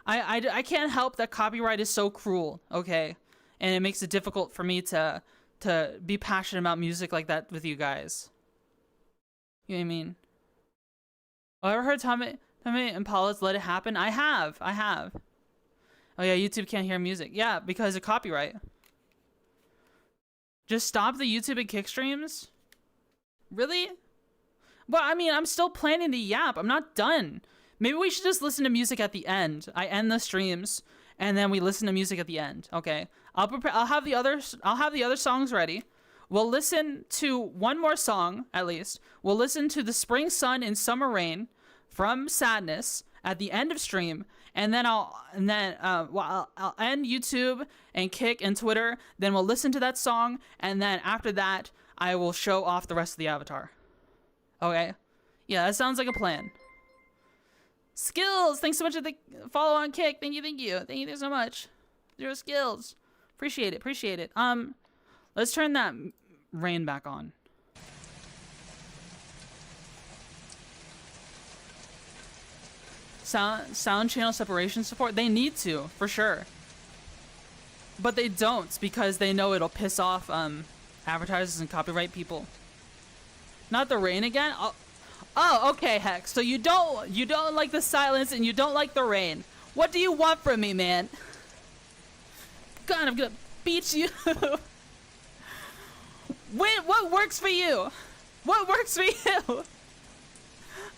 I can't help that copyright is so cruel, okay? And it makes it difficult for me to be passionate about music like that with you guys. You know what I mean? Oh, ever heard Tommy Impala's Let It Happen? I have. Oh yeah, YouTube can't hear music. Yeah, because of copyright. Just stop the YouTube and Kick streams? Really? Well, I mean, I'm still planning to yap. I'm not done. Maybe we should just listen to music at the end. I end the streams, and then we listen to music at the end. Okay. I'll have the other songs ready. We'll listen to one more song at least. We'll listen to The Spring Sun in Summer Rain from Sadness at the end of stream, and then I'll end YouTube and Kick and Twitter. Then we'll listen to that song, and then after that, I will show off the rest of the avatar. Okay? Yeah, that sounds like a plan. Skills, thanks so much for the follow on Kick. Thank you so much. 0 skills. Appreciate it. Let's turn that rain back on. Sound channel separation support. They need to, for sure. But they don't, because they know it'll piss off advertisers and copyright people. Not the rain again? Oh, okay, Hex. So you don't like the silence and you don't like the rain. What do you want from me, man? God, I'm gonna beat you. What works for you? What works for you?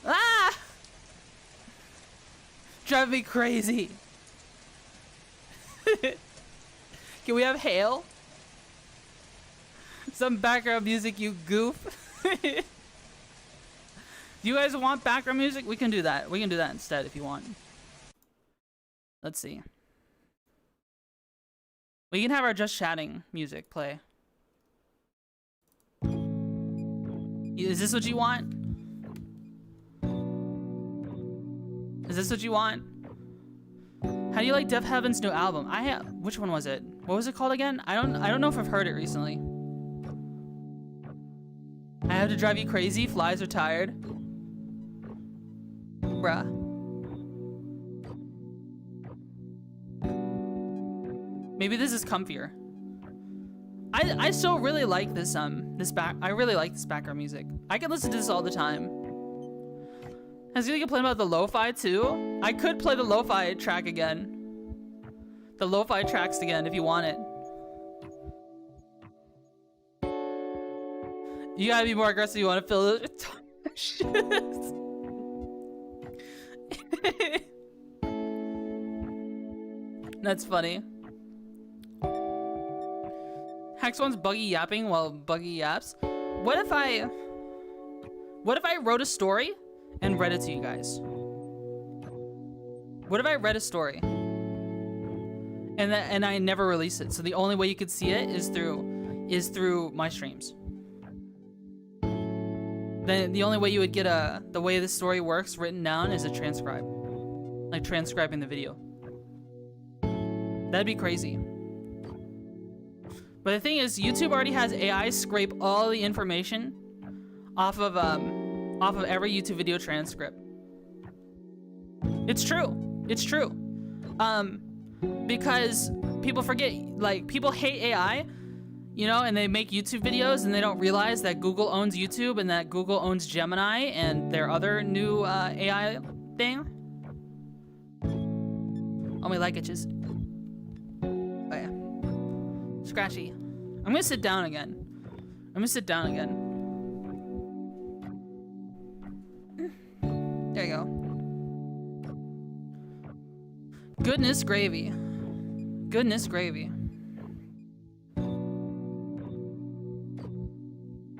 Ah! Drive me crazy. Can we have hail? Some background music, you goof. Do you guys want background music? We can do that. We can do that instead if you want. Let's see. We can have our just chatting music play. Is this what you want? Is this what you want? How do you like Def Heaven's new album? Which one was it? What was it called again? I don't know if I've heard it recently. I have to drive you crazy. Flies are tired. Bruh. Maybe this is comfier. I still really like this I really like this background music. I can listen to this all the time. Has you complained about the lo-fi too? I could play the lo-fi track again. The lo-fi tracks again if you want it. You gotta be more aggressive. You want to fill it. That's funny. Hex wants Buggy yapping while Buggy yaps. What if I wrote a story and read it to you guys? What if I read a story and I never release it? So the only way you could see it is through my streams. Then the only way you would get the way the story works written down is a transcribe, like transcribing the video. That'd be crazy. But the thing is, YouTube already has AI scrape all the information off of every YouTube video transcript. It's true. It's true. Because people forget, like, people hate AI, you know, and they make YouTube videos and they don't realize that Google owns YouTube and that Google owns Gemini and their other new AI thing. Oh, my leg itches. Oh, yeah. Scratchy. I'm gonna sit down again. There you go. Goodness gravy. Goodness gravy.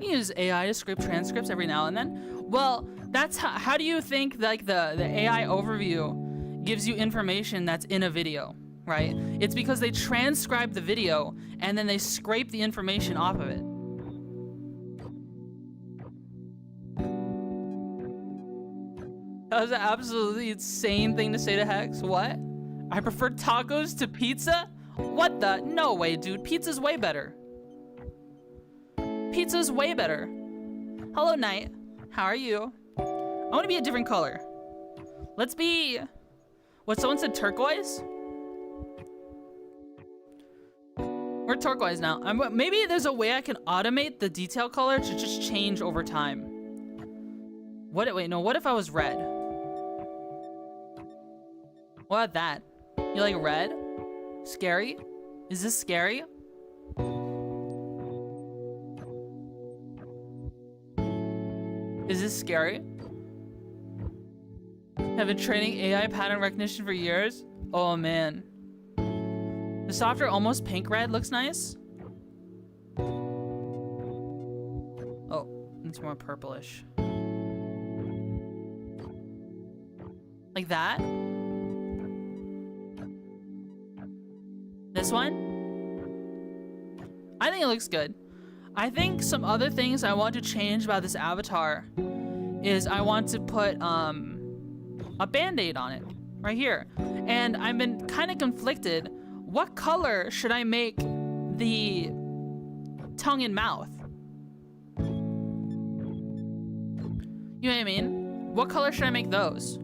You use AI to script transcripts every now and then. Well, that's how do you think like the AI overview gives you information that's in a video, right? It's because they transcribe the video and then they scrape the information off of it. That was an absolutely insane thing to say to Hex. What? I prefer tacos to pizza? What the? No way, dude. Pizza's way better. Pizza's way better. Hello, Knight. How are you? I want to be a different color. Let's be... What, someone said turquoise? We're turquoise now. Maybe there's a way I can automate the detail color to just change over time. What? Wait, no. What if I was red? What about that? You like red? Scary? Is this scary? Is this scary? Have been training AI pattern recognition for years? Oh man. The softer, almost pink red looks nice. Oh, it's more purplish. Like that? This one? I think it looks good. I think some other things I want to change about this avatar is I want to put a band-aid on it right here. And I've been kind of conflicted. What color should I make the tongue and mouth? You know what I mean? What color should I make those?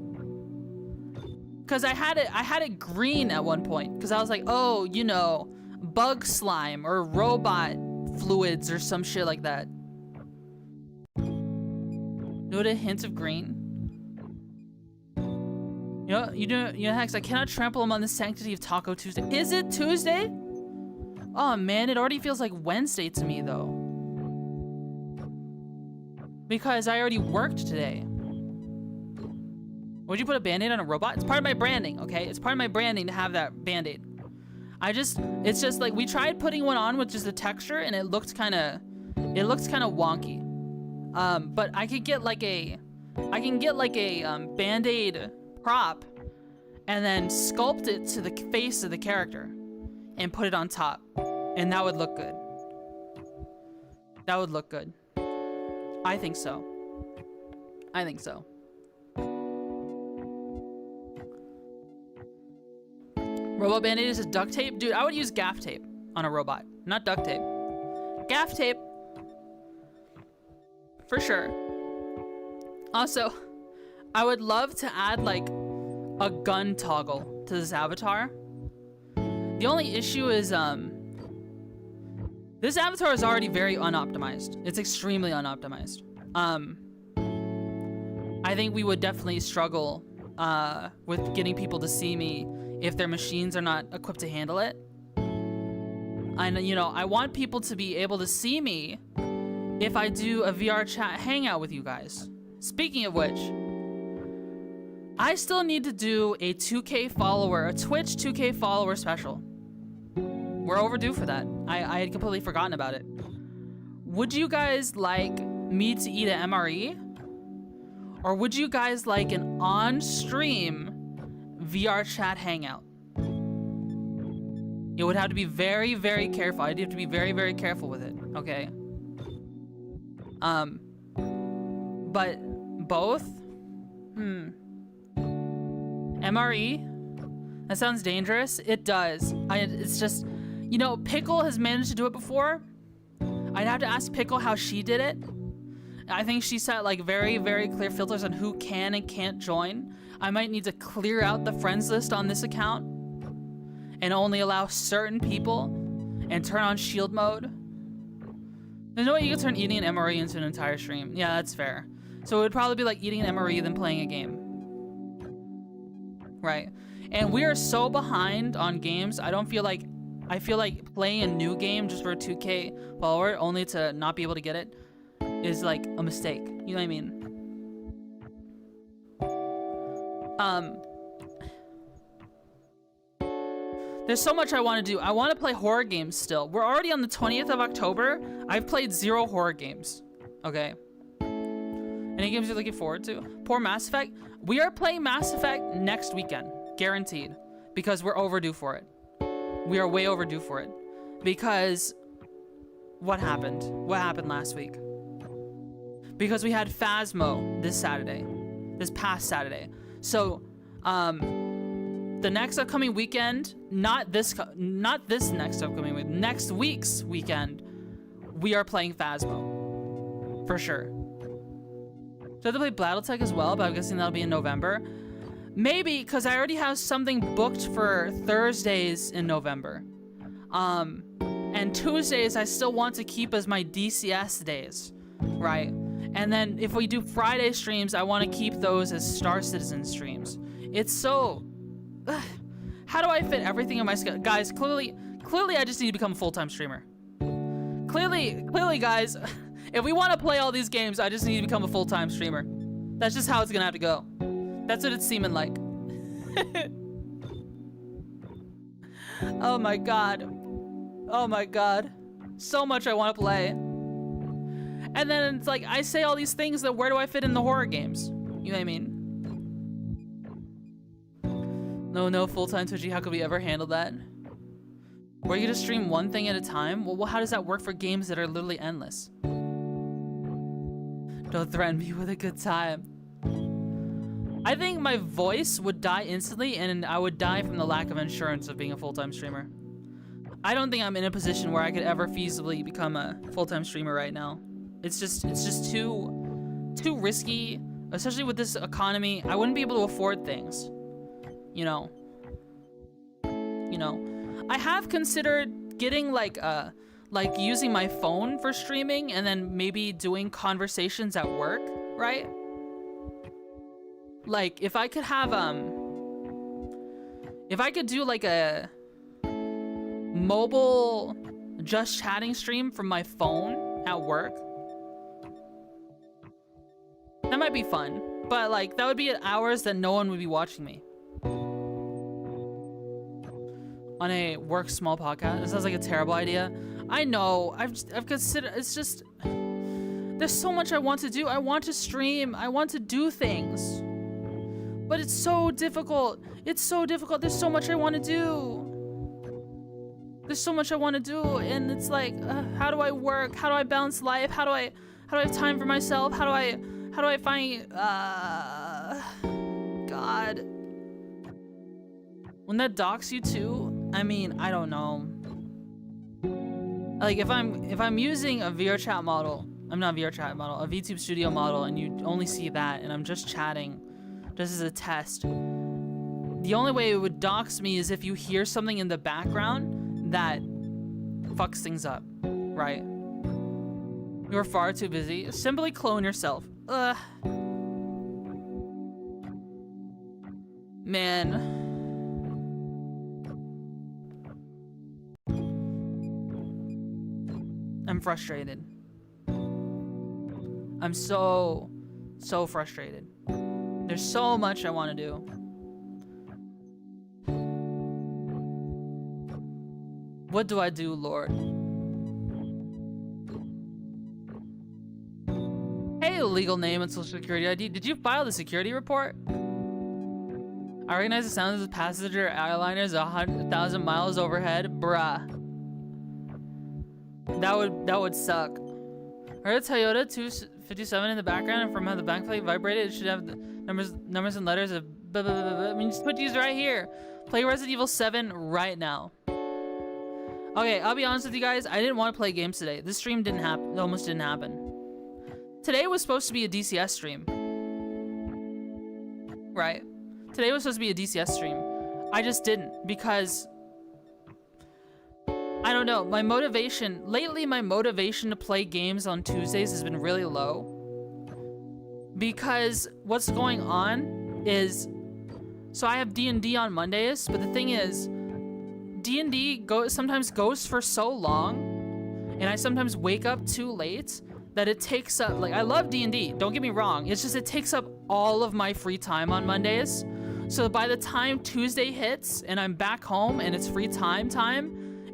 Because I had it green at one point. Because I was like, oh, you know, bug slime or robot fluids or some shit like that. Note a hint of green. You know, Hex, I cannot trample upon the sanctity of Taco Tuesday. Is it Tuesday? Oh man, it already feels like Wednesday to me though. Because I already worked today. Would you put a band-aid on a robot? It's part of my branding, okay? It's part of my branding to have that band-aid. It's just like, we tried putting one on with just the texture and it looked kind of wonky. But I can get like a band-aid prop and then sculpt it to the face of the character and put it on top. And that would look good. That would look good. I think so. I think so. Robot band-aid is duct tape? Dude, I would use gaff tape on a robot, not duct tape. Gaff tape. For sure. Also, I would love to add like a gun toggle to this avatar. The only issue is this avatar is already very unoptimized. It's extremely unoptimized. I think we would definitely struggle with getting people to see me if their machines are not equipped to handle it. And you know, I want people to be able to see me if I do a VR chat hangout with you guys. Speaking of which, I still need to do a 2K follower, a Twitch 2K follower special. We're overdue for that. I had completely forgotten about it. Would you guys like me to eat an MRE? Or would you guys like an on-stream VR chat hangout? You would have to be very, very careful. I'd have to be very, very careful with it, okay? But both? MRE? That sounds dangerous. It does. It's just, you know, Pickle has managed to do it before. I'd have to ask Pickle how she did it. I think she set like very, very clear filters on who can and can't join. I might need to clear out the friends list on this account and only allow certain people and turn on shield mode. There's no way you can turn eating an MRE into an entire stream. Yeah, that's fair. So it would probably be like eating an MRE than playing a game. Right. And we are so behind on games. I feel like playing a new game just for a 2K follower only to not be able to get it is like a mistake. You know what I mean? There's so much I want to do. I want to play horror games still. We're already on the 20th of October. I've played 0 horror games. Okay. Any games you're looking forward to? Poor Mass Effect. We are playing Mass Effect next weekend. guaranteed, because we're overdue for it. We are way overdue for it, because what happened? What happened last week? Because we had Phasmo this past Saturday. So, the next upcoming weekend, not this next upcoming week, next week's weekend, we are playing Phasmo, for sure. So I have to play Battletech as well, but I'm guessing that'll be in November. Maybe, because I already have something booked for Thursdays in November. And Tuesdays I still want to keep as my DCS days, right? And then if we do Friday streams, I want to keep those as Star Citizen streams. It's so... How do I fit everything in my schedule? Guys, clearly I just need to become a full-time streamer. Clearly, guys, if we want to play all these games, I just need to become a full-time streamer. That's just how it's gonna have to go. That's what it's seeming like. Oh my god. Oh my god. So much I want to play. And then it's like, I say all these things that where do I fit in the horror games? You know what I mean? No, full-time Twitchy, how could we ever handle that? Were you to stream one thing at a time? Well, how does that work for games that are literally endless? Don't threaten me with a good time. I think my voice would die instantly, and I would die from the lack of insurance of being a full-time streamer. I don't think I'm in a position where I could ever feasibly become a full-time streamer right now. It's just too risky, especially with this economy. I wouldn't be able to afford things. You know. I have considered getting like using my phone for streaming and then maybe doing conversations at work, right? Like if I could have if I could do like a mobile just chatting stream from my phone at work, that might be fun. But like that would be at hours that no one would be watching me. On a work small podcast. This sounds like a terrible idea. I know. I've considered. It's just there's so much I want to do. I want to stream. I want to do things, but it's so difficult. It's so difficult. There's so much I want to do. There's so much I want to do, and it's like, how do I work? How do I balance life? How do I have time for myself? How do I find God? When that docks you too. I mean, I don't know. Like if I'm using a VRChat model, a VTube Studio model, and you only see that, and I'm just chatting, just as a test. The only way it would dox me is if you hear something in the background that fucks things up, right? You're far too busy. Simply clone yourself. Man. I'm frustrated. I'm so frustrated. There's so much I want to do. What do I do, Lord? Hey, legal name and social security ID. Did you file the security report? I recognize the sound of the passenger airliners 100,000 miles overhead. Bruh. That would suck. I heard a Toyota 257 in the background, and from how the backplate vibrated, it should have the numbers and letters of blah, blah, blah, blah. I mean, just put these right here. Play Resident Evil 7 right now. Okay, I'll be honest with you guys. I didn't want to play games today. This stream didn't happen. It almost didn't happen. Today was supposed to be a DCS stream. Right? Today was supposed to be a DCS stream. I just didn't because I don't know. My motivation to play games on Tuesdays has been really low. Because what's going on is, so I have D&D on Mondays, but the thing is, D&D sometimes goes for so long, and I sometimes wake up too late that it takes up, like, I love D&D, don't get me wrong, it's just it takes up all of my free time on Mondays. So by the time Tuesday hits and I'm back home and it's free time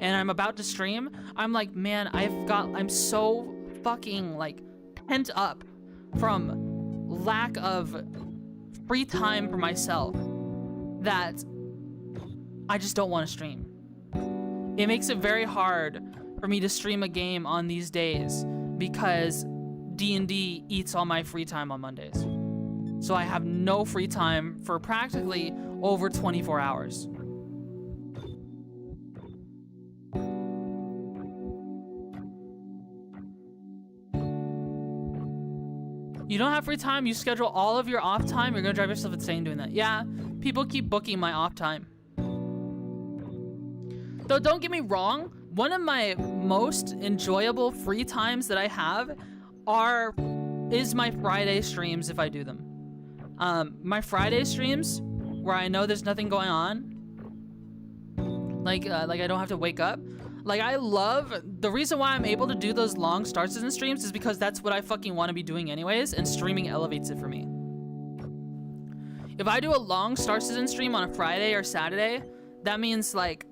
and I'm about to stream, I'm like, man, I'm so fucking like pent up from lack of free time for myself that I just don't want to stream. It makes it very hard for me to stream a game on these days because D&D eats all my free time on Mondays. So I have no free time for practically over 24 hours. You don't have free time, you schedule all of your off time, you're gonna drive yourself insane doing that. Yeah, people keep booking my off time. Though don't get me wrong, one of my most enjoyable free times that I have is my Friday streams if I do them. My Friday streams where I know there's nothing going on, like I don't have to wake up. Like, I love, the reason why I'm able to do those long Star Citizen streams is because that's what I fucking want to be doing anyways, and streaming elevates it for me. If I do a long Star Citizen stream on a Friday or Saturday, that means, like,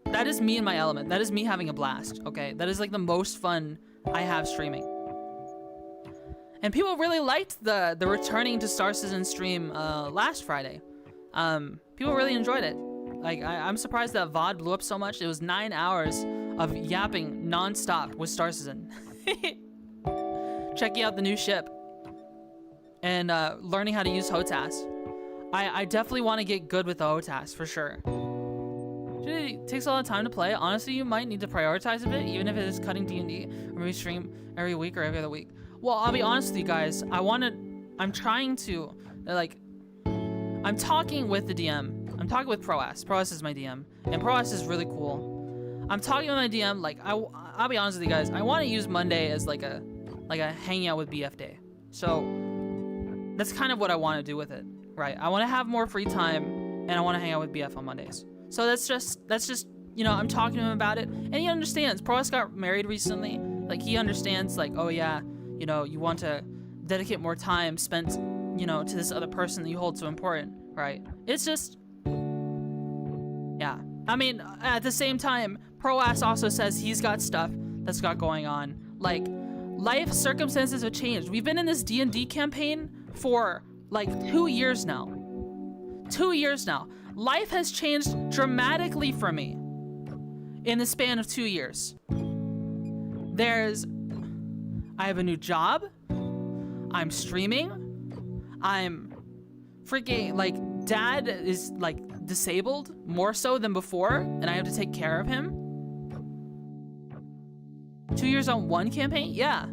that is me in my element. That is me having a blast, okay? That is, like, the most fun I have streaming. And people really liked the returning to Star Citizen stream last Friday. People really enjoyed it. Like, I'm surprised that VOD blew up so much. It was 9 hours of yapping non-stop with Star Citizen. Checking out the new ship. And learning how to use HOTAS. I definitely want to get good with the HOTAS, for sure. It takes a lot of time to play. Honestly, you might need to prioritize a bit, even if it is cutting D&D, or maybe stream every week or every other week. Well, I'll be honest with you guys. I'm trying to, like, I'm talking with the DM. I'm talking with Proas. Proas is my DM, and Proas is really cool. I'm talking with my DM, like, I'll be honest with you guys. I want to use Monday as like a hang out with BF day. So that's kind of what I want to do with it, right? I want to have more free time, and I want to hang out with BF on Mondays. So that's just, you know, I'm talking to him about it, and he understands. Proas got married recently. Like, he understands, like, oh yeah, you know, you want to dedicate more time spent, you know, to this other person that you hold so important, right? It's just, yeah. I mean, at the same time, Proas also says he's got stuff that's got going on. Like, life circumstances have changed. We've been in this D&D campaign for, like, 2 years now. 2 years now. Life has changed dramatically for me in the span of 2 years. I have a new job. I'm streaming. I'm freaking, like, dad is, like, disabled more so than before, and I have to take care of him. 2 years on one campaign? Yeah.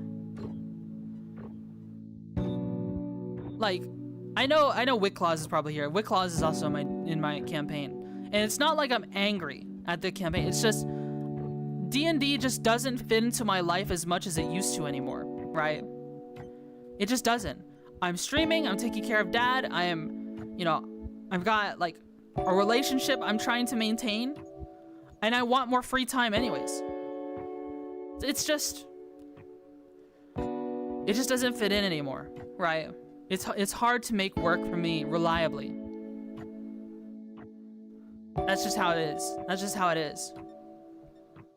Like, I know Wick Claus is probably here. Wick Claus is also in my campaign. And it's not like I'm angry at the campaign. It's just D&D just doesn't fit into my life as much as it used to anymore, right? It just doesn't. I'm streaming, I'm taking care of dad, I am, you know, I've got, like, a relationship I'm trying to maintain, and I want more free time anyways. It just doesn't fit in anymore, right? It's hard to make work for me reliably. That's just how it is. That's just how it is.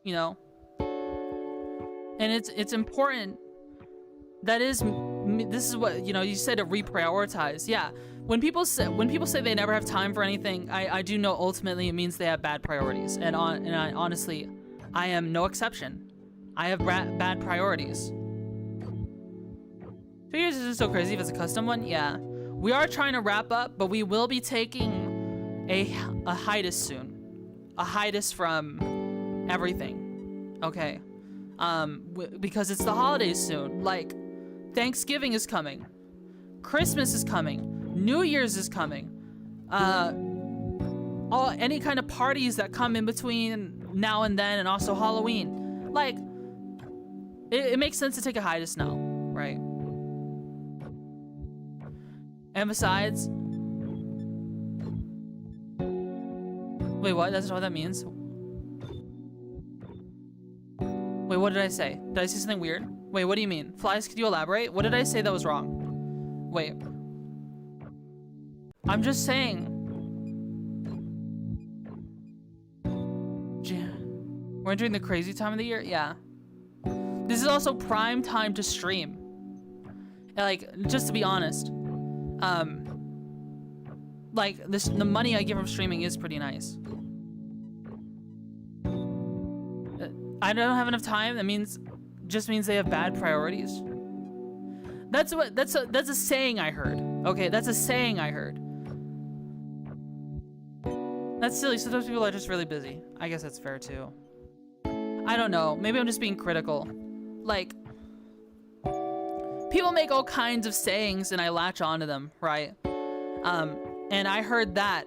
You know? And it's important. This is what, you know, you said to reprioritize. Yeah. When people say they never have time for anything, I do know ultimately it means they have bad priorities. And honestly, I am no exception. I have bad priorities. 2 years isn't so crazy if it's a custom one. Yeah. We are trying to wrap up, but we will be taking a hiatus soon. A hiatus from everything. Okay. Because it's the holidays soon. Like, Thanksgiving is coming. Christmas is coming. New Year's is coming. Any kind of parties that come in between now and then, and also Halloween. Like, it makes sense to take a hiatus now, right? And besides, wait, what? That's not what that means. Wait, what did I say? Did I say something weird? Wait, what do you mean? Flies, could you elaborate? What did I say that was wrong? Wait. I'm just saying. We're entering the crazy time of the year? Yeah. This is also prime time to stream. And, like, just to be honest. Like, the money I get from streaming is pretty nice. I don't have enough time. That just means they have bad priorities. That's a saying I heard. Okay, that's a saying I heard. That's silly. Sometimes people are just really busy. I guess that's fair too. I don't know. Maybe I'm just being critical. Like, people make all kinds of sayings and I latch onto them, right? And I heard that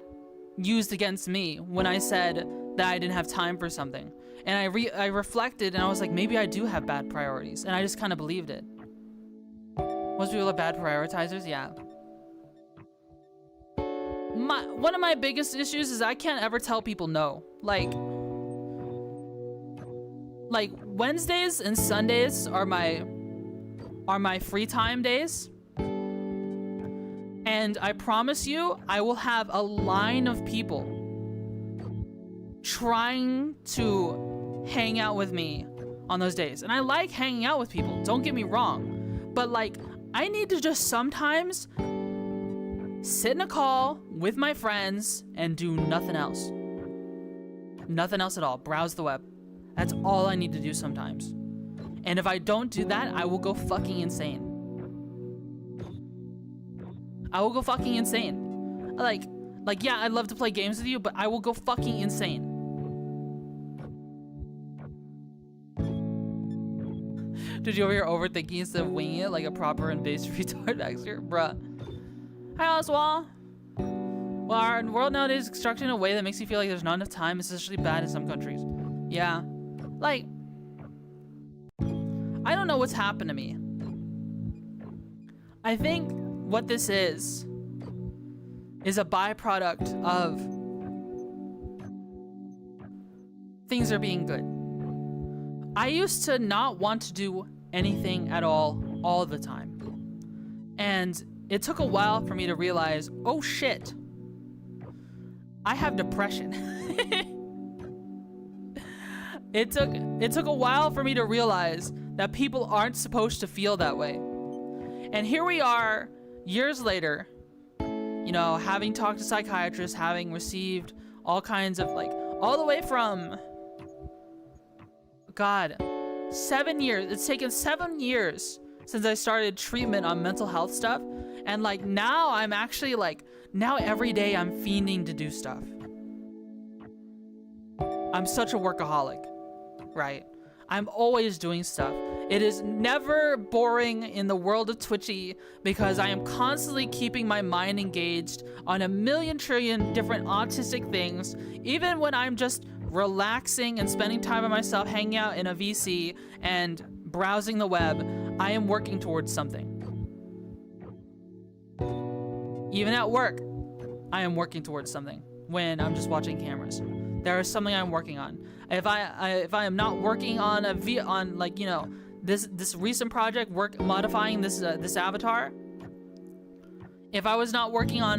used against me when I said that I didn't have time for something. And I reflected and I was like, maybe I do have bad priorities. And I just kind of believed it. Most people are bad prioritizers, yeah. One of my biggest issues is I can't ever tell people no. Like Wednesdays and Sundays are my free time days. And I promise you, I will have a line of people trying to hang out with me on those days. And I like hanging out with people, don't get me wrong. But like, I need to just sometimes sit in a call with my friends and do nothing else. Nothing else at all. Browse the web. That's all I need to do sometimes. And if I don't do that, I will go fucking insane. I will go fucking insane. Like, yeah, I'd love to play games with you, but I will go fucking insane. Did you over here overthinking instead of winging it like a proper and based retard Baxter? Bruh. Hi, Oswald. Well, our world nowadays is constructed in a way that makes you feel like there's not enough time, especially bad in some countries. Yeah. Like, I don't know what's happened to me. I think what this is a byproduct of things are being good. I used to not want to do anything at all the time. And it took a while for me to realize, oh shit, I have depression. It took a while for me to realize that people aren't supposed to feel that way. And here we are, years later, you know, having talked to psychiatrists, having received all kinds of, like, all the way from, God, 7 years. It's taken 7 years since I started treatment on mental health stuff. And, like, now I'm actually, like, now every day I'm fiending to do stuff. I'm such a workaholic, right? I'm always doing stuff. It is never boring in the world of Twitchy because I am constantly keeping my mind engaged on a million trillion different autistic things. Even when I'm just relaxing and spending time by myself, hanging out in a VC and browsing the web, I am working towards something. Even at work, I am working towards something when I'm just watching cameras. There is something I'm working on. If I am not working on like, you know, this recent project, modifying this avatar. If I was not working on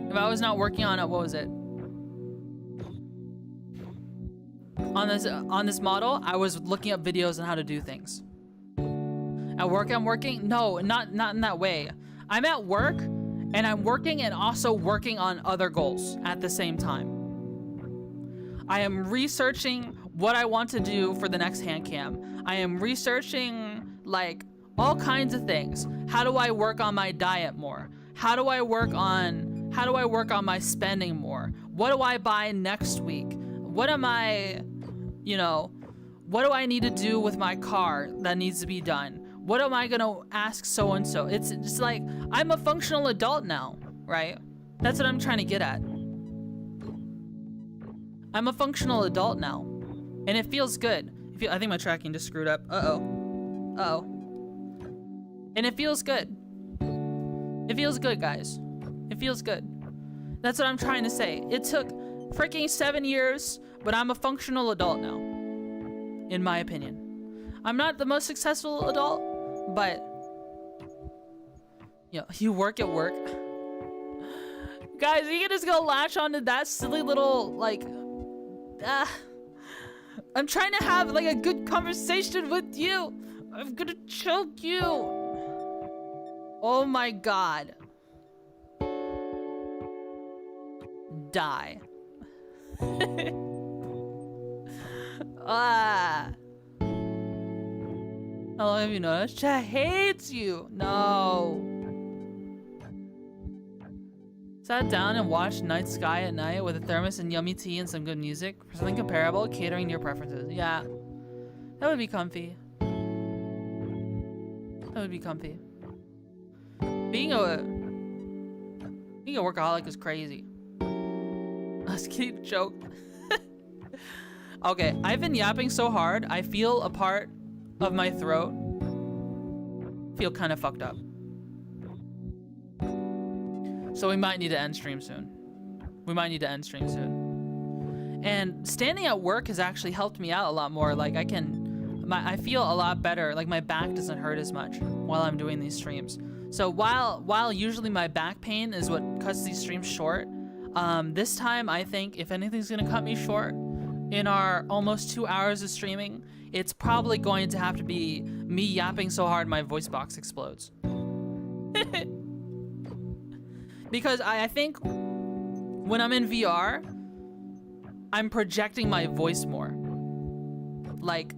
what was it? On this model, I was looking up videos on how to do things. At work, I'm working. No, not in that way. I'm at work, and I'm working and also working on other goals at the same time. I am researching what I want to do for the next hand cam. I am researching, like, all kinds of things. How do I work on my diet more? How do I work on my spending more? What do I buy next week? What am I, you know, what do I need to do with my car that needs to be done? What am I gonna ask so-and-so? It's just like, I'm a functional adult now, right? That's what I'm trying to get at. I'm a functional adult now. And it feels good. I think my tracking just screwed up. Uh-oh. And it feels good. It feels good, guys. It feels good. That's what I'm trying to say. It took freaking 7 years, but I'm a functional adult now. In my opinion. I'm not the most successful adult, but, you know, you work at work. Guys, you can just go latch onto that silly little, like, I'm trying to have, like, a good conversation with you. I'm gonna choke you. Oh my God. Die. Ah. How long have you noticed? Chat hates you. No. Sat down and watched night sky at night with a thermos and yummy tea and some good music. For something comparable, catering to your preferences. Yeah. That would be comfy. That would be comfy. Being a workaholic is crazy. Let's keep joke. Okay, I've been yapping so hard, I feel a part of my throat feel kind of fucked up. So we might need to end stream soon. And standing at work has actually helped me out a lot more. Like I feel a lot better. Like my back doesn't hurt as much while I'm doing these streams. So while usually my back pain is what cuts these streams short, this time I think if anything's gonna cut me short in our almost 2 hours of streaming, it's probably going to have to be me yapping so hard my voice box explodes. Because I think when I'm in VR, I'm projecting my voice more. Like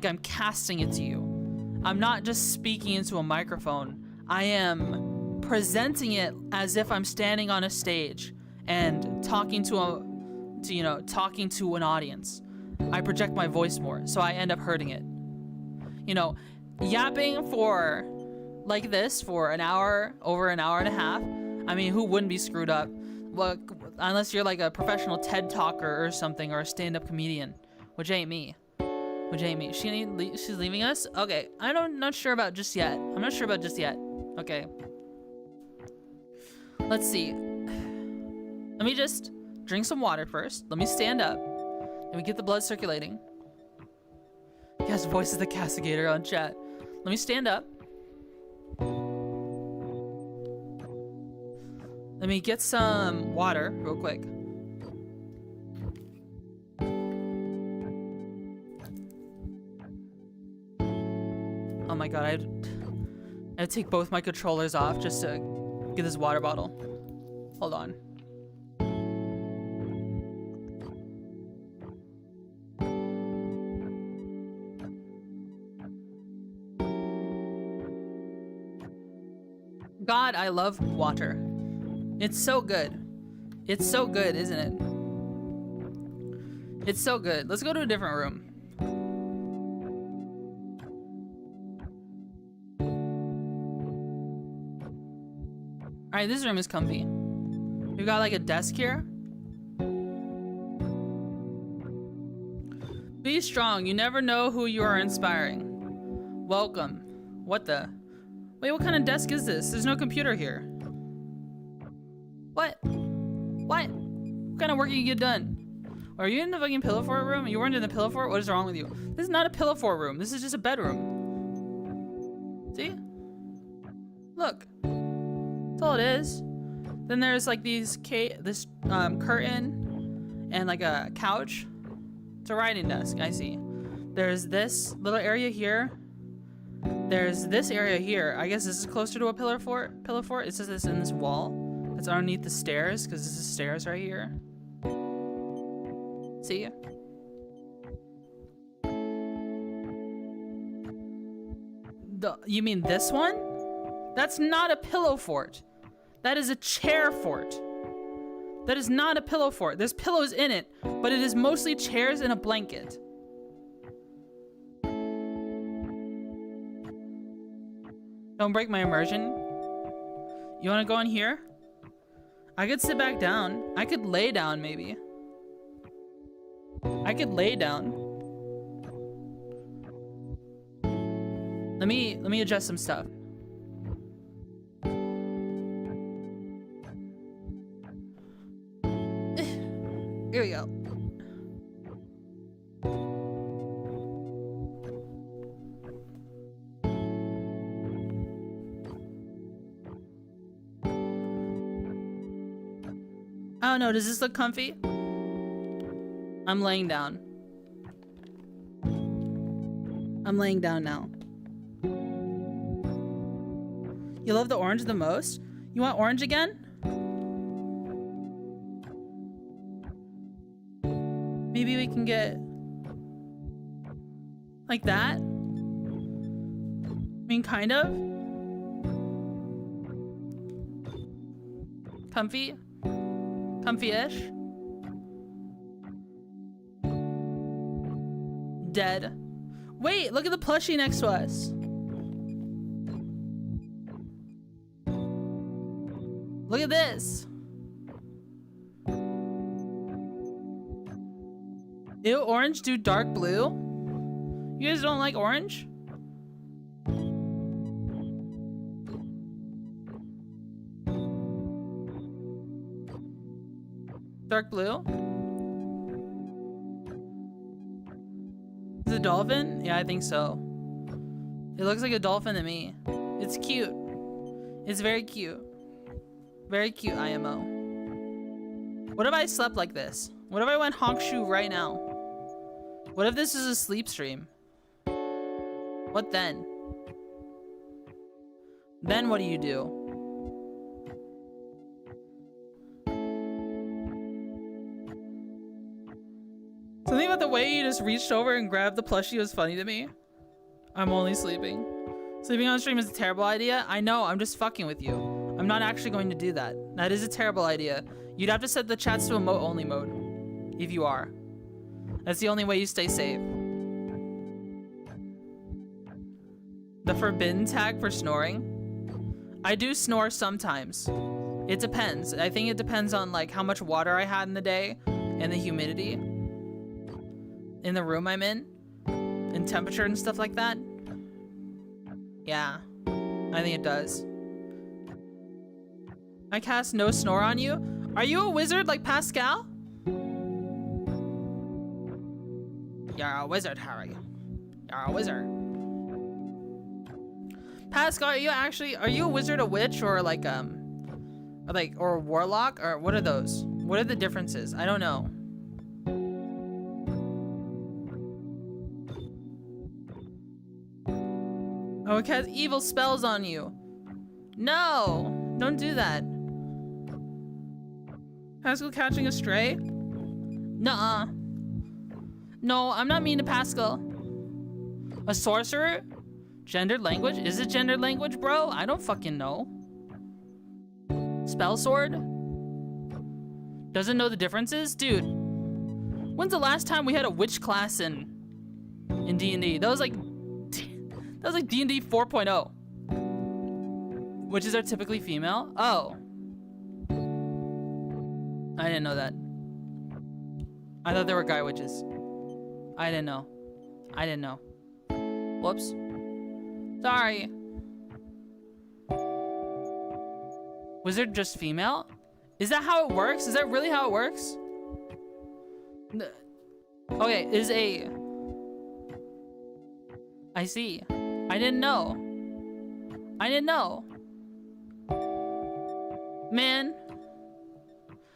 I'm casting it to you. I'm not just speaking into a microphone. I am presenting it as if I'm standing on a stage and talking to an audience. I project my voice more, so I end up hurting it. You know, yapping for like this for an hour, over an hour and a half. I mean, who wouldn't be screwed up? Well, unless you're like a professional TED talker or something, or a stand-up comedian, which ain't me. She's leaving us? Okay, I'm not sure about just yet. Okay. Let's see. Let me just drink some water first. Let me stand up. And we get the blood circulating. Yes, voice of the castigator on chat. Let me stand up. Let me get some water real quick. Oh my god, I had to take both my controllers off just to get this water bottle. Hold on. God, I love water. It's so good. It's so good, isn't it? It's so good. Let's go to a different room. Alright, this room is comfy. We've got like a desk here. Be strong. You never know who you are inspiring. Welcome. What the? Wait, what kind of desk is this? There's no computer here. What? What kind of work you get done? Are you in the fucking pillow fort room? You weren't in the pillow fort? What is wrong with you? This is not a pillow fort room. This is just a bedroom. See? Look. That's all it is. Then there's like this curtain and like a couch. It's a writing desk, I see. There's this little area here. There's this area here. I guess this is closer to a pillar fort. It says this in this wall. It's underneath the stairs, because this is stairs right here. See? You mean this one? That's not a pillow fort. That is a chair fort. That is not a pillow fort. There's pillows in it, but it is mostly chairs and a blanket. Don't break my immersion. You want to go in here? I could sit back down. I could lay down, maybe. I could lay down. Let me adjust some stuff. Here we go. I don't know, does this look comfy? I'm laying down. I'm laying down now. You love the orange the most? You want orange again? Maybe we can get Like that? I mean, kind of. Comfy? Comfy-ish? Dead. Wait, look at the plushie next to us. Look at this. Ew, orange, do dark blue? You guys don't like orange? Dark blue? Is it a dolphin? Yeah, I think so. It looks like a dolphin to me. It's cute. It's very cute. Very cute, IMO. What if I slept like this? What if I went honk shoe right now? What if this is a sleep stream? What then? Then what do you do? Something about the way you just reached over and grabbed the plushie was funny to me. I'm only sleeping. Sleeping on stream is a terrible idea. I know, I'm just fucking with you. I'm not actually going to do that. That is a terrible idea. You'd have to set the chats to emote only mode. If you are. That's the only way you stay safe. The forbidden tag for snoring? I do snore sometimes. It depends. I think it depends on like how much water I had in the day and the humidity in the room I'm in and temperature and stuff like that. Yeah, I think it does. I cast no snore on you. Are you a wizard like Pascal? You're a wizard, Harry. You're a wizard. Pascal, are you a wizard, a witch, or like or a warlock, or what are those? What are the differences? I don't know. Oh, it has evil spells on you. No, don't do that. Pascal catching a stray? Nuh-uh. No, I'm not mean to Pascal. A sorcerer? Gendered language? Is it gendered language, bro? I don't fucking know. Spell sword? Doesn't know the differences? Dude, when's the last time we had a witch class in D&D? That was like D&D 4.0. Witches are typically female? Oh. I didn't know that. I thought there were guy witches. I didn't know. I didn't know. Whoops. Sorry. Wizard just female? Is that how it works? Is that really how it works? Okay, is a... I see. I didn't know. I didn't know. Man.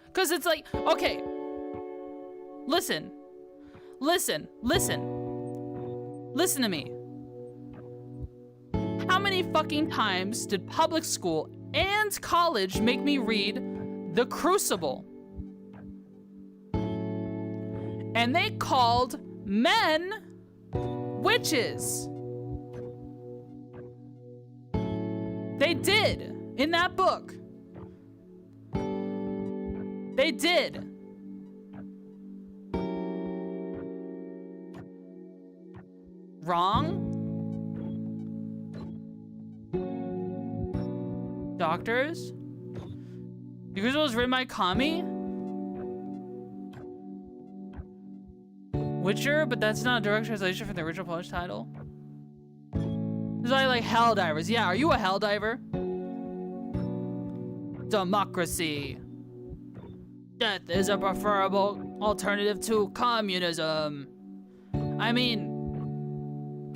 Because it's like, okay. Listen. Listen. Listen. Listen to me. How many fucking times did public school and college make me read The Crucible? And they called men witches. They did in that book. They did. Wrong? Doctors? The Crucible was written by Kami? Witcher, but that's not a direct translation from the original Polish title. This is like hell divers. Yeah, are you a hell diver? Democracy. Death is a preferable alternative to communism. I mean,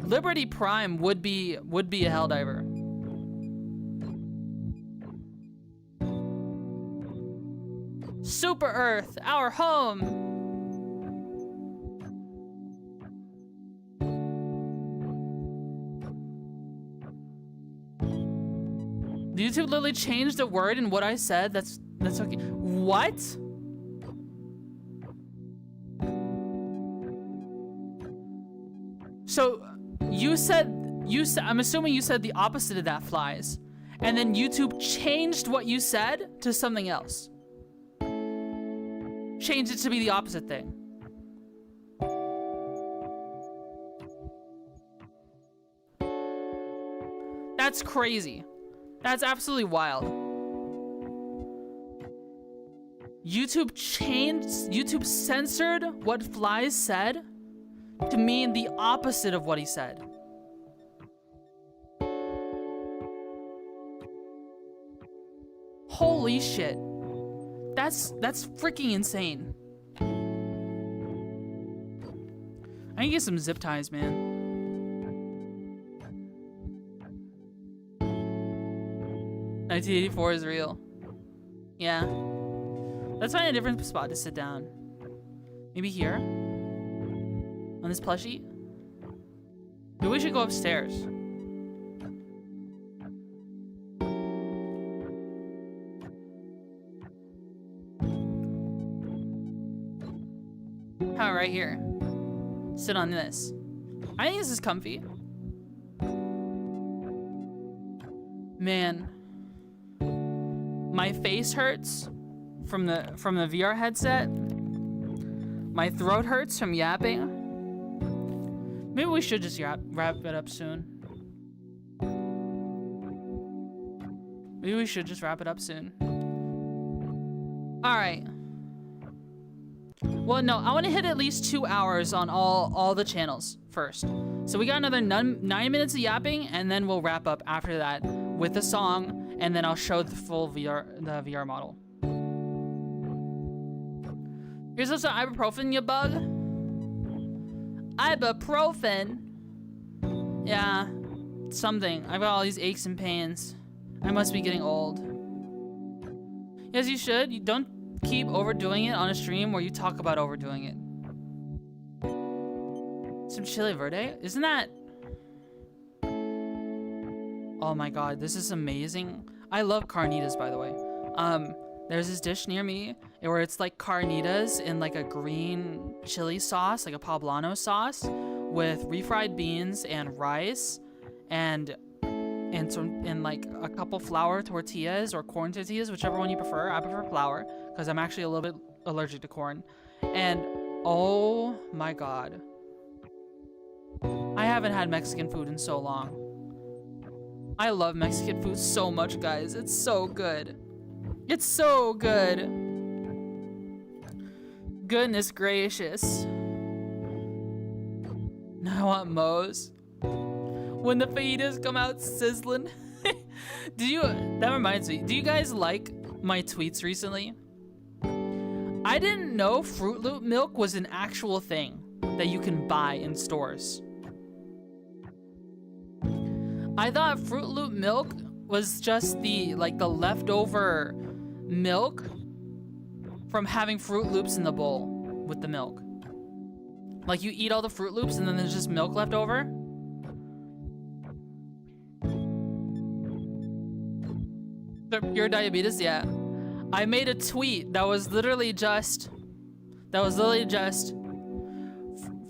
Liberty Prime would be a helldiver. Super Earth, our home. YouTube literally changed a word in what I said. That's okay. What? So I'm assuming you said the opposite of that, flies. And then YouTube changed what you said to something else. Changed it to be the opposite thing. That's crazy. That's absolutely wild. YouTube censored what Flies said to mean the opposite of what he said. Holy shit. That's freaking insane. I can get some zip ties, man. 1984 is real. Yeah. Let's find a different spot to sit down. Maybe here? On this plushie? Maybe we should go upstairs. How, right here. Sit on this. I think this is comfy. Man. My face hurts from the VR headset. My throat hurts from yapping. Maybe we should just wrap it up soon. Maybe we should just wrap it up soon. All right. Well, no, I want to hit at least 2 hours on all the channels first. So we got another 9 minutes of yapping, and then we'll wrap up after that with the song, and then I'll show the full VR model. Here's some ibuprofen, you bug. Ibuprofen. Yeah, something. I've got all these aches and pains. I must be getting old. Yes, you should. You don't keep overdoing it on a stream where you talk about overdoing it. Some chili verde? Isn't that... Oh my god, this is amazing. I love carnitas, by the way. There's this dish near me where it's like carnitas in like a green chili sauce, like a poblano sauce, with refried beans and rice and like a couple flour tortillas or corn tortillas, whichever one you prefer. I prefer flour because I'm actually a little bit allergic to corn. And oh my god, I haven't had Mexican food in so long. I love Mexican food so much, guys. It's so good. It's so good. Goodness gracious. Now I want Moe's. When the fajitas come out sizzling. That reminds me, do you guys like my tweets recently? I didn't know Fruit Loop milk was an actual thing that you can buy in stores. I thought Fruit Loop milk was just the leftover milk from having Fruit Loops in the bowl with the milk. Like you eat all the Fruit Loops and then there's just milk left over. Pure diabetes, yeah. I made a tweet that was literally just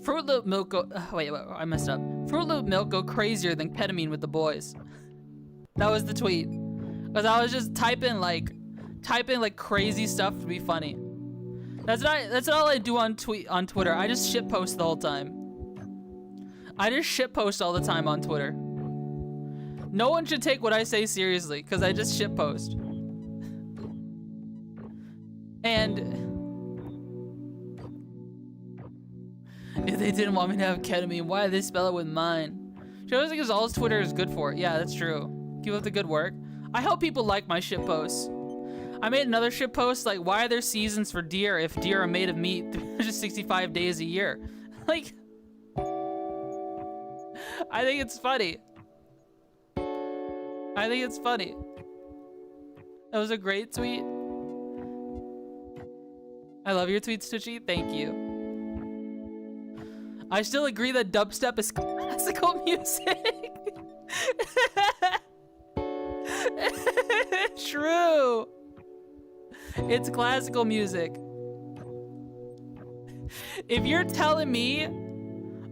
Fruit Loop milk go, wait, I messed up. Fruit Loop milk go crazier than ketamine with the boys. That was the tweet. Cause I was just typing like crazy stuff to be funny. That's all I do on Twitter. I just shitpost the whole time. I just shitpost all the time on Twitter. No one should take what I say seriously, because I just shitpost. And if they didn't want me to have ketamine, why did they spell it with mine? Shows because all his Twitter is good for it. Yeah, that's true. Keep up the good work. I hope people like my shitposts. I made another shitpost like, why are there seasons for deer if deer are made of meat 365 days a year? Like, I think it's funny. I think it's funny. That was a great tweet. I love your tweets, Twitchy. Thank you. I still agree that dubstep is classical music. True. It's classical music. If you're telling me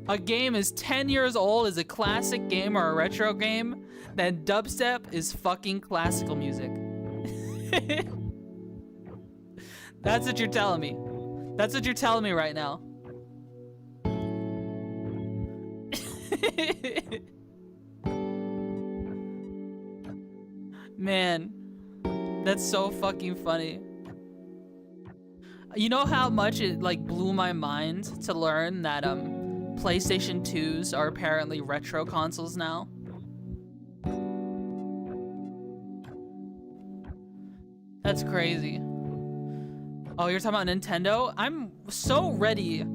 a game is 10 years old, is a classic game or a retro game, then dubstep is fucking classical music. That's what you're telling me. That's what you're telling me right now. Man, that's so fucking funny. You know how much it like blew my mind to learn that PlayStation 2s are apparently retro consoles now? That's crazy. Oh, you're talking about Nintendo? I'm so ready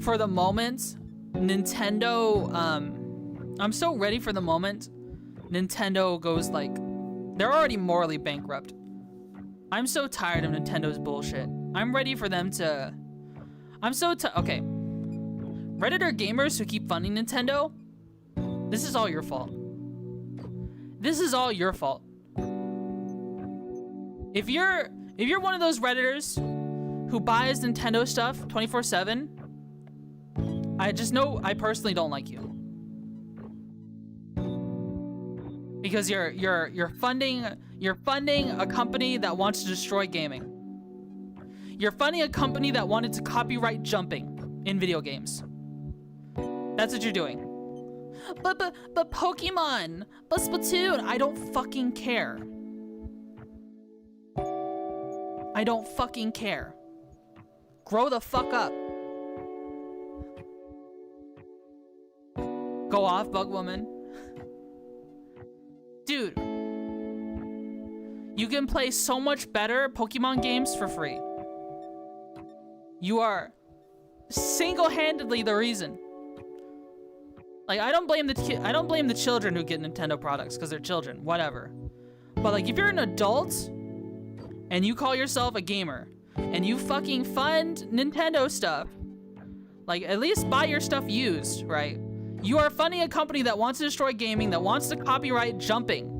for the moment Nintendo, I'm so ready for the moment Nintendo goes like, they're already morally bankrupt. I'm so tired of Nintendo's bullshit. I'm ready for them to, okay. Redditor gamers who keep funding Nintendo, this is all your fault. This is all your fault. If you're one of those Redditors who buys Nintendo stuff 24/7, I just know I personally don't like you. Because you're funding a company that wants to destroy gaming. You're funding a company that wanted to copyright jumping in video games. That's what you're doing. But Pokemon, but Splatoon, I don't fucking care. I don't fucking care. Grow the fuck up. Go off, Bug Woman. Dude, you can play so much better Pokemon games for free. You are single-handedly the reason. Like, I don't blame the children who get Nintendo products because they're children, whatever. But like, if you're an adult and you call yourself a gamer and you fucking fund Nintendo stuff, like, at least buy your stuff used, right? You are funding a company that wants to destroy gaming, that wants to copyright jumping.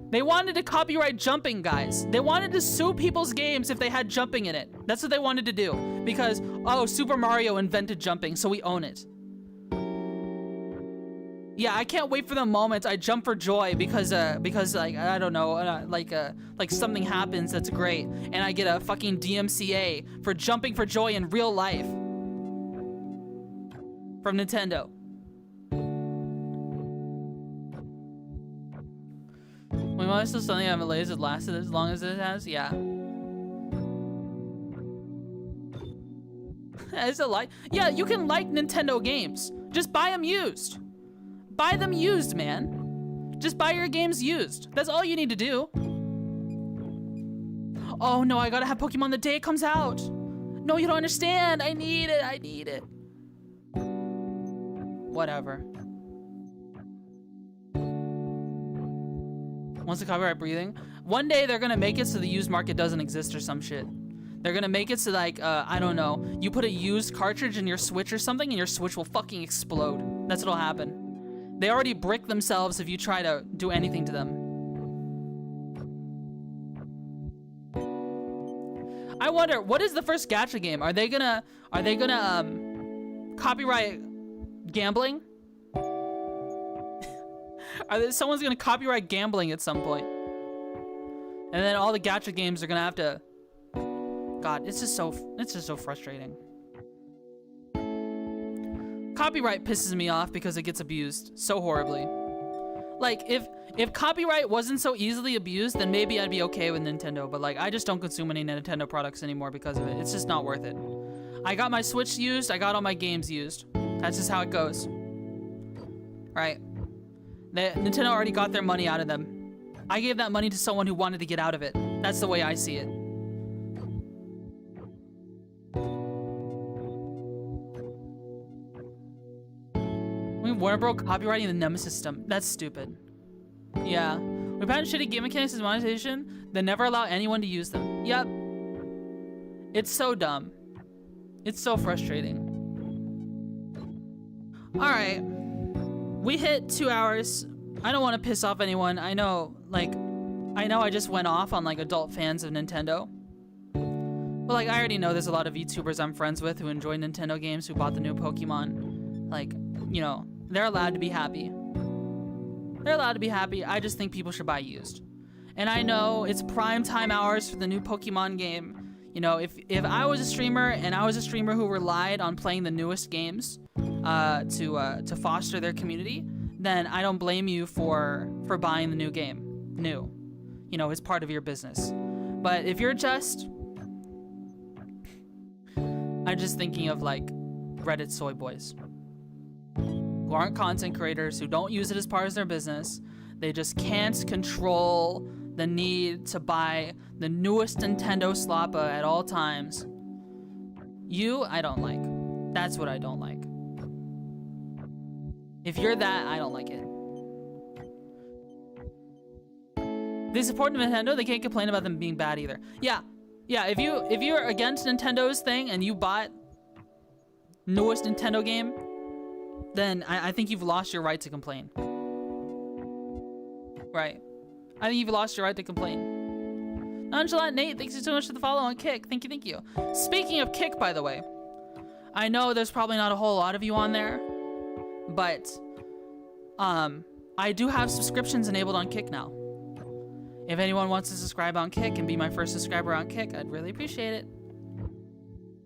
They wanted to copyright jumping, guys. They wanted to sue people's games if they had jumping in it. That's what they wanted to do. Because, oh, Super Mario invented jumping, so we own it. Yeah, I can't wait for the moment I jump for joy because like, I don't know, like something happens that's great, and I get a fucking DMCA for jumping for joy in real life. From Nintendo. We want still something I haven't lasted lasted as long as it has? Yeah. Is it like? Yeah, you can like Nintendo games. Just buy them used. Buy them used, man. Just buy your games used. That's all you need to do. Oh no, I gotta have Pokemon the day it comes out. No, you don't understand. I need it. I need it. Whatever. Wants to copyright breathing. One day they're gonna make it so the used market doesn't exist or some shit. They're gonna make it so like, I don't know, you put a used cartridge in your Switch or something and your Switch will fucking explode. That's what'll happen. They already brick themselves if you try to do anything to them. I wonder, what is the first gacha game? Are they gonna copyright gambling? Someone's gonna copyright gambling at some point. And then all the gacha games are gonna have to, God, it's just so frustrating. Copyright pisses me off because it gets abused so horribly. Like, if copyright wasn't so easily abused, then maybe I'd be okay with Nintendo, but like, I just don't consume any Nintendo products anymore because of it. It's just not worth it. I got my Switch used, I got all my games used. That's just how it goes. Right. Nintendo already got their money out of them. I gave that money to someone who wanted to get out of it. That's the way I see it. Warner Bros. Copywriting the Nemesis system. That's stupid. Yeah. We patent shitty game mechanics as monetization, then never allow anyone to use them. Yep. It's so dumb. It's so frustrating. Alright. We hit 2 hours. I don't want to piss off anyone. I know I just went off on like adult fans of Nintendo. But like, I already know there's a lot of VTubers I'm friends with who enjoy Nintendo games who bought the new Pokemon. Like, you know, they're allowed to be happy. They're allowed to be happy. I just think people should buy used. And I know it's prime time hours for the new Pokemon game. You know, if I was a streamer and I was a streamer who relied on playing the newest games to foster their community, then I don't blame you for buying the new game. New. You know, it's part of your business. But if you're just... I'm just thinking of like Reddit soy boys who aren't content creators, who don't use it as part of their business. They just can't control the need to buy the newest Nintendo slappa at all times. I don't like. That's what I don't like. If you're that, I don't like it. They support Nintendo, they can't complain about them being bad either. Yeah, if you're against Nintendo's thing and you bought newest Nintendo game, then I think you've lost your right to complain. Right. I think you've lost your right to complain. Nonchalant Nate, thanks so much for the follow on Kick. Thank you. Speaking of Kick, by the way, I know there's probably not a whole lot of you on there, but I do have subscriptions enabled on Kick now. If anyone wants to subscribe on Kick and be my first subscriber on Kick, I'd really appreciate it.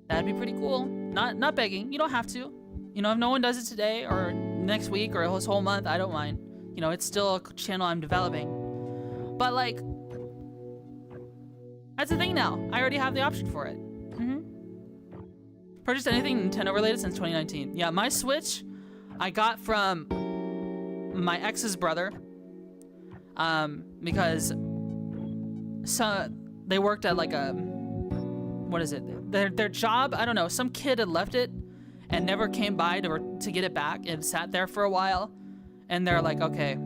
That'd be pretty cool. Not begging. You don't have to. You know, if no one does it today or next week or this whole month, I don't mind. You know, it's still a channel I'm developing. But like, that's the thing now. I already have the option for it. Purchased anything Nintendo related since 2019. Yeah, my Switch I got from my ex's brother. Because they worked at like a, what is it? Their job, I don't know, some kid had left it and never came by to get it back and sat there for a while. And they're like, okay,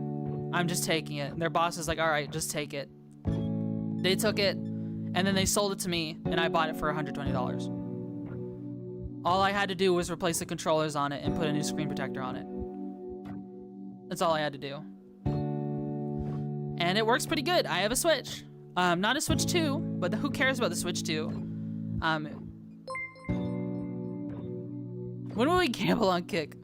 I'm just taking it. And their boss is like, all right, just take it. They took it and then they sold it to me and I bought it for $120. All I had to do was replace the controllers on it and put a new screen protector on it. That's all I had to do. And it works pretty good. I have a Switch. Not a Switch 2, but who cares about the Switch 2? When will we gamble on Kick?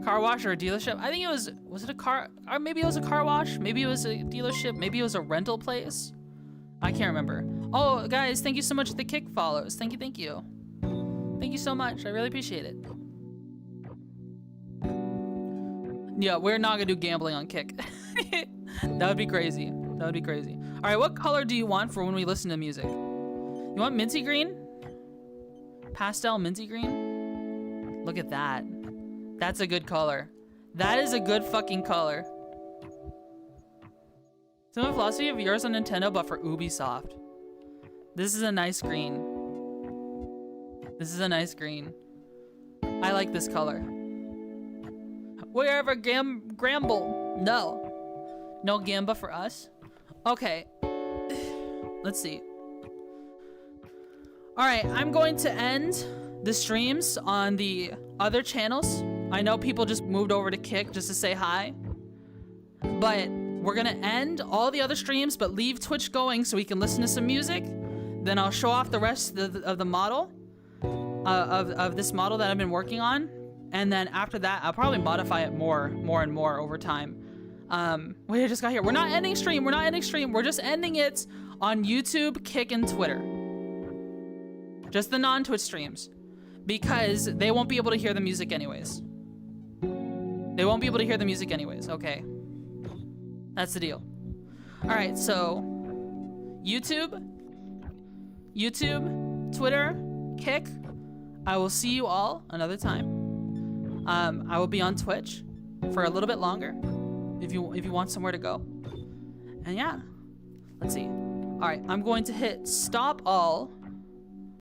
Car wash or a dealership? I think it was it a car? Or maybe it was a car wash? Maybe it was a dealership? Maybe it was a rental place? I can't remember. Oh, guys, thank you so much for the Kick follows. Thank you. Thank you so much. I really appreciate it. Yeah, we're not gonna do gambling on Kick. That would be crazy. That would be crazy. All right, what color do you want for when we listen to music? You want minty green? Pastel minty green? Look at that. That's a good color. That is a good fucking color. Similar philosophy of yours on Nintendo, but for Ubisoft. This is a nice green. This is a nice green. I like this color. Wherever Gramble. No. No Gamba for us? Okay. Let's see. Alright, I'm going to end the streams on the other channels. I know people just moved over to Kick just to say hi. But we're gonna end all the other streams but leave Twitch going so we can listen to some music. Then I'll show off the rest of the model. Of this model that I've been working on. And then after that, I'll probably modify it more and more over time. Wait, I just got here. We're not ending stream. We're just ending it on YouTube, Kick, and Twitter. Just the non-Twitch streams. Because they won't be able to hear the music anyways. Okay. That's the deal. Alright, so YouTube, Twitter, Kick. I will see you all another time. I will be on Twitch for a little bit longer if you want somewhere to go. And yeah, let's see. All right, I'm going to hit stop all